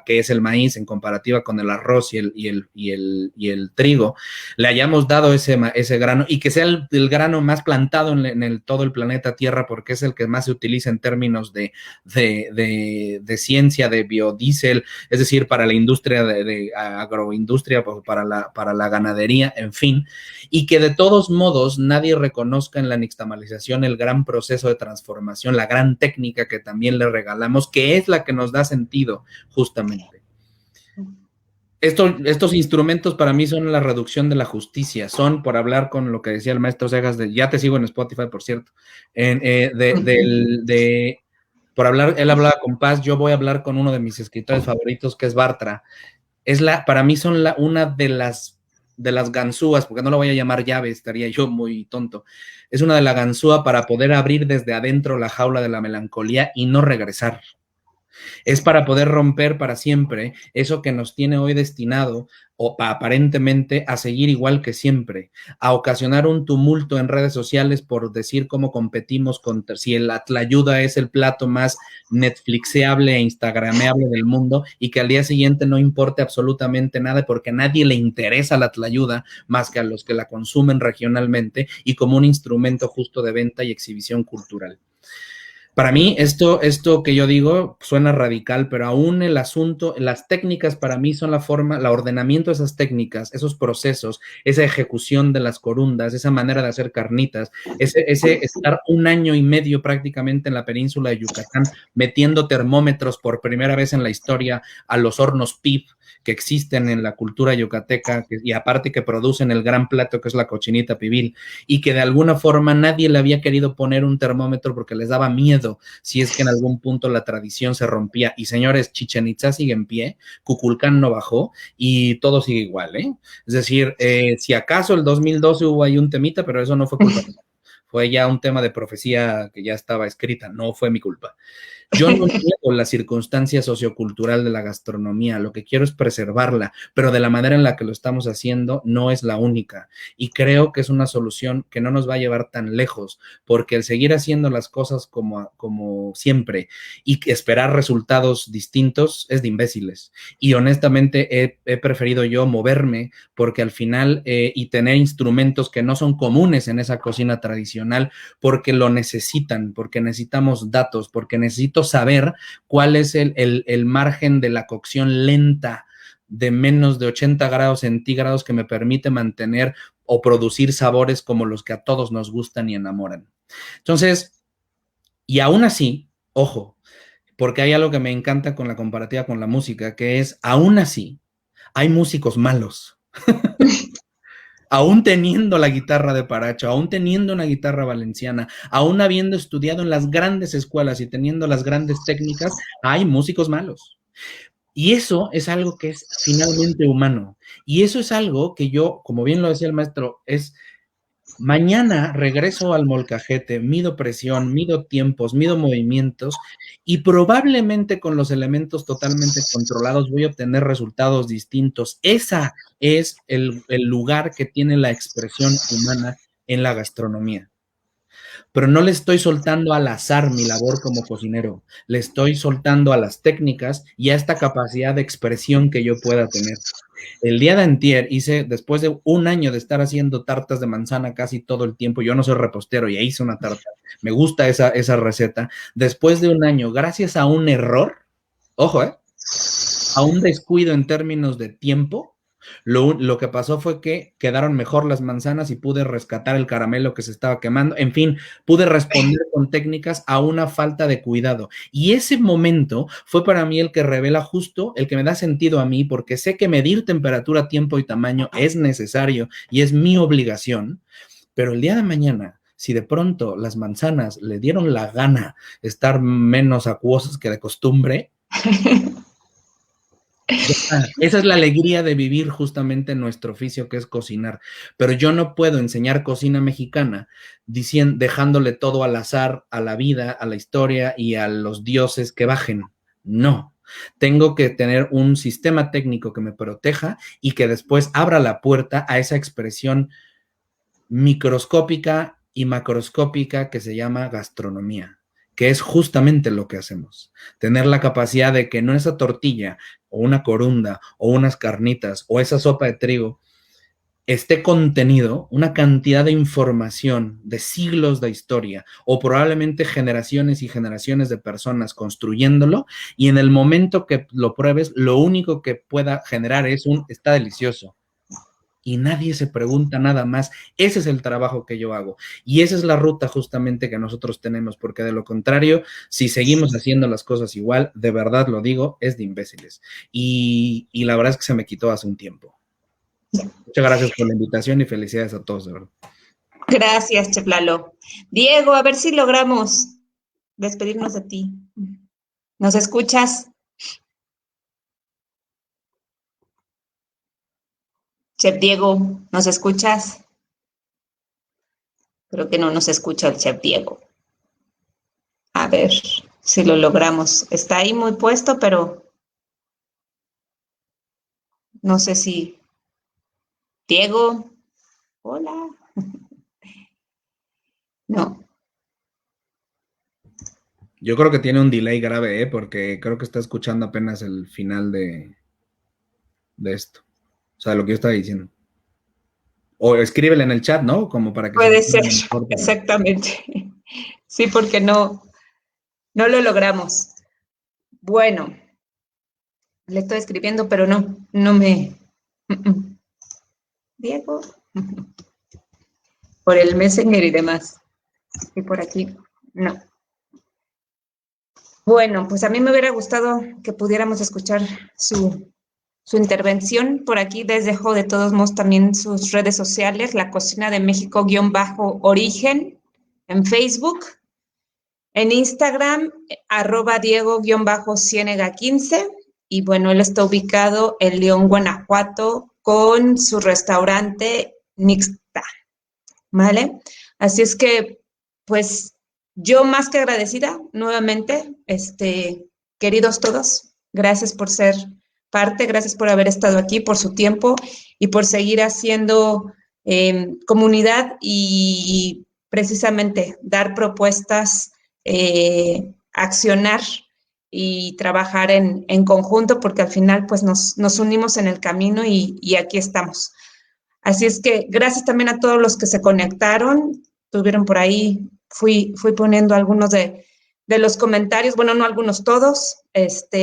que es el maíz en comparativa con el arroz y el trigo, le hayamos dado ese grano y que sea el grano más plantado en todo el planeta Tierra porque es el que más se utiliza en términos de ciencia, de biodiesel, es decir, para la industria de agroindustria, para la ganadería, en fin, y que de todos modos nadie reconozca en la nixtamalización el gran proceso de transformación, la gran técnica que también le regalamos, que es la que nos da sentido justamente. Estos instrumentos para mí son la reducción de la justicia, son, por hablar con lo que decía el maestro Cejas, ya te sigo en Spotify, por cierto, por hablar, él hablaba con paz, yo voy a hablar con uno de mis escritores favoritos, que es Bartra. Para mí son una de las ganzúas, porque no lo voy a llamar llave, estaría yo muy tonto. Es una de la ganzúa para poder abrir desde adentro la jaula de la melancolía y no regresar. Es para poder romper para siempre eso que nos tiene hoy destinado o aparentemente a seguir igual que siempre, a ocasionar un tumulto en redes sociales por decir cómo competimos si la tlayuda es el plato más netflixeable e instagrameable del mundo y que al día siguiente no importe absolutamente nada porque a nadie le interesa la tlayuda más que a los que la consumen regionalmente y como un instrumento justo de venta y exhibición cultural. Para mí, esto que yo digo suena radical, pero aún el asunto, las técnicas para mí son el ordenamiento de esas técnicas, esos procesos, esa ejecución de las corundas, esa manera de hacer carnitas, ese estar 1 año y medio prácticamente en la península de Yucatán metiendo termómetros por primera vez en la historia a los hornos PIB que existen en la cultura yucateca y aparte que producen el gran plato que es la cochinita pibil y que de alguna forma nadie le había querido poner un termómetro porque les daba miedo si es que en algún punto la tradición se rompía. Y señores, Chichén Itzá sigue en pie, Kukulcán no bajó y todo sigue igual, ¿eh? Es decir, si acaso el 2012 hubo ahí un temita, pero eso no fue culpa Fue ya un tema de profecía que ya estaba escrita, no fue mi culpa. Yo no niego la circunstancia sociocultural de la gastronomía, lo que quiero es preservarla, pero de la manera en la que lo estamos haciendo no es la única. Y creo que es una solución que no nos va a llevar tan lejos, porque el seguir haciendo las cosas como siempre y esperar resultados distintos es de imbéciles. Y honestamente he preferido yo moverme porque al final y tener instrumentos que no son comunes en esa cocina tradicional, porque lo necesitan, porque necesitamos datos, porque necesito saber cuál es el margen de la cocción lenta de menos de 80 grados centígrados que me permite mantener o producir sabores como los que a todos nos gustan y enamoran. Entonces, y aún así, ojo, porque hay algo que me encanta con la comparativa con la música, que es, aún así, hay músicos malos. Aún teniendo la guitarra de Paracho, aún teniendo una guitarra valenciana, aún habiendo estudiado en las grandes escuelas y teniendo las grandes técnicas, hay músicos malos. Y eso es algo que es finalmente humano. Y eso es algo que yo, como bien lo decía el maestro, es mañana regreso al molcajete, mido presión, mido tiempos, mido movimientos y probablemente con los elementos totalmente controlados voy a obtener resultados distintos. Esa es el lugar que tiene la expresión humana en la gastronomía. Pero no le estoy soltando al azar mi labor como cocinero, le estoy soltando a las técnicas y a esta capacidad de expresión que yo pueda tener. El día de antier hice, después de un año de estar haciendo tartas de manzana casi todo el tiempo, yo no soy repostero, ya hice una tarta, me gusta esa receta, después de un año, gracias a un error, ojo, a un descuido en términos de tiempo, lo que pasó fue que quedaron mejor las manzanas y pude rescatar el caramelo que se estaba quemando. En fin, pude responder con técnicas a una falta de cuidado. Y ese momento fue para mí el que revela justo, el que me da sentido a mí, porque sé que medir temperatura, tiempo y tamaño es necesario y es mi obligación. Pero el día de mañana, si de pronto las manzanas le dieron la gana estar menos acuosas que de costumbre, esa es la alegría de vivir justamente nuestro oficio, que es cocinar. Pero yo no puedo enseñar cocina mexicana dejándole todo al azar, a la vida, a la historia y a los dioses que bajen. No. Tengo que tener un sistema técnico que me proteja y que después abra la puerta a esa expresión microscópica y macroscópica que se llama gastronomía, que es justamente lo que hacemos. Tener la capacidad de que no esa tortilla o una corunda o unas carnitas o esa sopa de trigo esté contenido una cantidad de información de siglos de historia o probablemente generaciones y generaciones de personas construyéndolo, y en el momento que lo pruebes, lo único que pueda generar es está delicioso. Y nadie se pregunta nada más. Ese es el trabajo que yo hago. Y esa es la ruta justamente que nosotros tenemos, porque de lo contrario, si seguimos haciendo las cosas igual, de verdad lo digo, es de imbéciles. Y la verdad es que se me quitó hace un tiempo. Muchas gracias por la invitación y felicidades a todos, de verdad. Gracias, Chef Lalo. Diego, a ver si logramos despedirnos de ti. ¿Nos escuchas? Chef Diego, ¿nos escuchas? Creo que no nos escucha el Chef Diego. A ver si lo logramos. Está ahí muy puesto, pero no sé si... Diego, hola. No. Yo creo que tiene un delay grave, porque creo que está escuchando apenas el final de esto. O sea, lo que yo estaba diciendo. O escríbele en el chat, ¿no? Como para que... Puede ser, exactamente. Sí, porque no lo logramos. Bueno, le estoy escribiendo, pero no me... Diego. Por el Messenger y demás. Y por aquí, no. Bueno, pues a mí me hubiera gustado que pudiéramos escuchar su intervención. Por aquí les dejo de todos modos también sus redes sociales, La Cocina de México-Origen, en Facebook, en Instagram, @Diego_Ciénega15, y bueno, él está ubicado en León, Guanajuato, con su restaurante Nixta, ¿vale? Así es que pues yo más que agradecida nuevamente, queridos todos, gracias por ser parte, gracias por haber estado aquí, por su tiempo y por seguir haciendo comunidad y precisamente dar propuestas, accionar y trabajar en conjunto, porque al final pues nos unimos en el camino y aquí estamos. Así es que gracias también a todos los que se conectaron, tuvieron por ahí, fui poniendo algunos de los comentarios, bueno, no algunos, todos.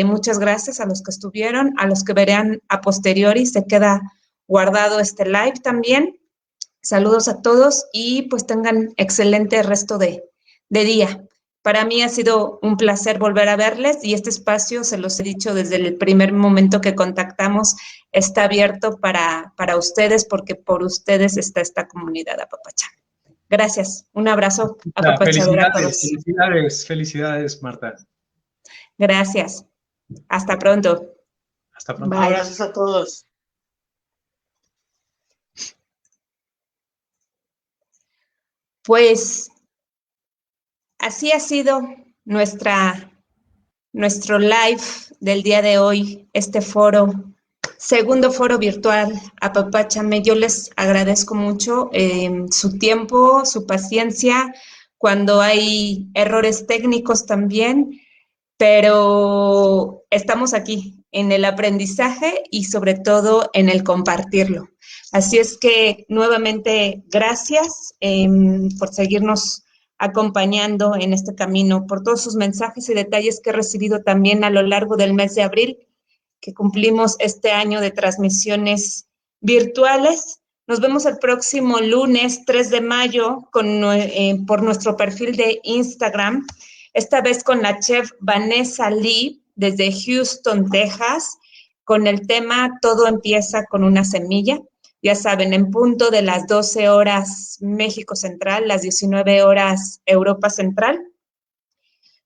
Muchas gracias a los que estuvieron, a los que verán a posteriori, se queda guardado este live también. Saludos a todos y pues tengan excelente resto de día. Para mí ha sido un placer volver a verles y este espacio, se los he dicho desde el primer momento que contactamos, está abierto para ustedes porque por ustedes está esta comunidad apapachana. Gracias. Un abrazo apapachador a todos. Felicidades, Marta. Gracias. Hasta pronto. Hasta pronto. Bye. Abrazos a todos. Pues así ha sido nuestro live del día de hoy, este foro, segundo foro virtual Apapáchame. Yo les agradezco mucho su tiempo, su paciencia, cuando hay errores técnicos también, pero estamos aquí en el aprendizaje y sobre todo en el compartirlo. Así es que nuevamente gracias por seguirnos acompañando en este camino, por todos sus mensajes y detalles que he recibido también a lo largo del mes de abril, que cumplimos este año de transmisiones virtuales. Nos vemos el próximo lunes 3 de mayo por nuestro perfil de Instagram, esta vez con la chef Vanessa Lee desde Houston, Texas, con el tema Todo empieza con una semilla. Ya saben, en punto de las 12 horas México Central, las 19 horas Europa Central.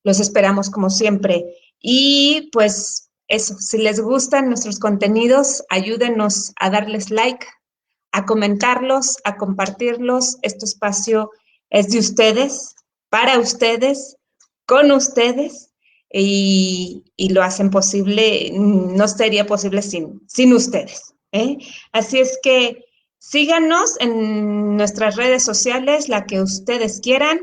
Los esperamos como siempre. Y pues eso, si les gustan nuestros contenidos, ayúdenos a darles like, a comentarlos, a compartirlos. Este espacio es de ustedes, para ustedes, con ustedes, y lo hacen posible, no sería posible sin ustedes. Así es que síganos en nuestras redes sociales, la que ustedes quieran.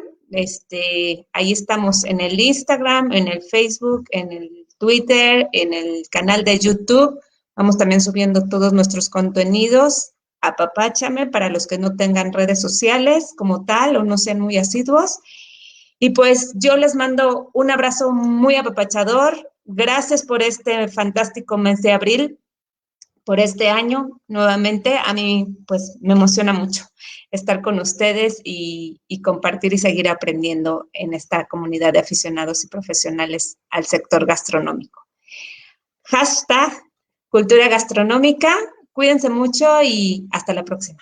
Ahí estamos en el Instagram, en el Facebook, en el Twitter, en el canal de YouTube. Vamos también subiendo todos nuestros contenidos. Apapáchame para los que no tengan redes sociales como tal o no sean muy asiduos. Y pues yo les mando un abrazo muy apapachador. Gracias por este fantástico mes de abril, por este año nuevamente. A mí pues me emociona mucho estar con ustedes y compartir y seguir aprendiendo en esta comunidad de aficionados y profesionales al sector gastronómico. #cultura gastronómica. Cuídense mucho y hasta la próxima.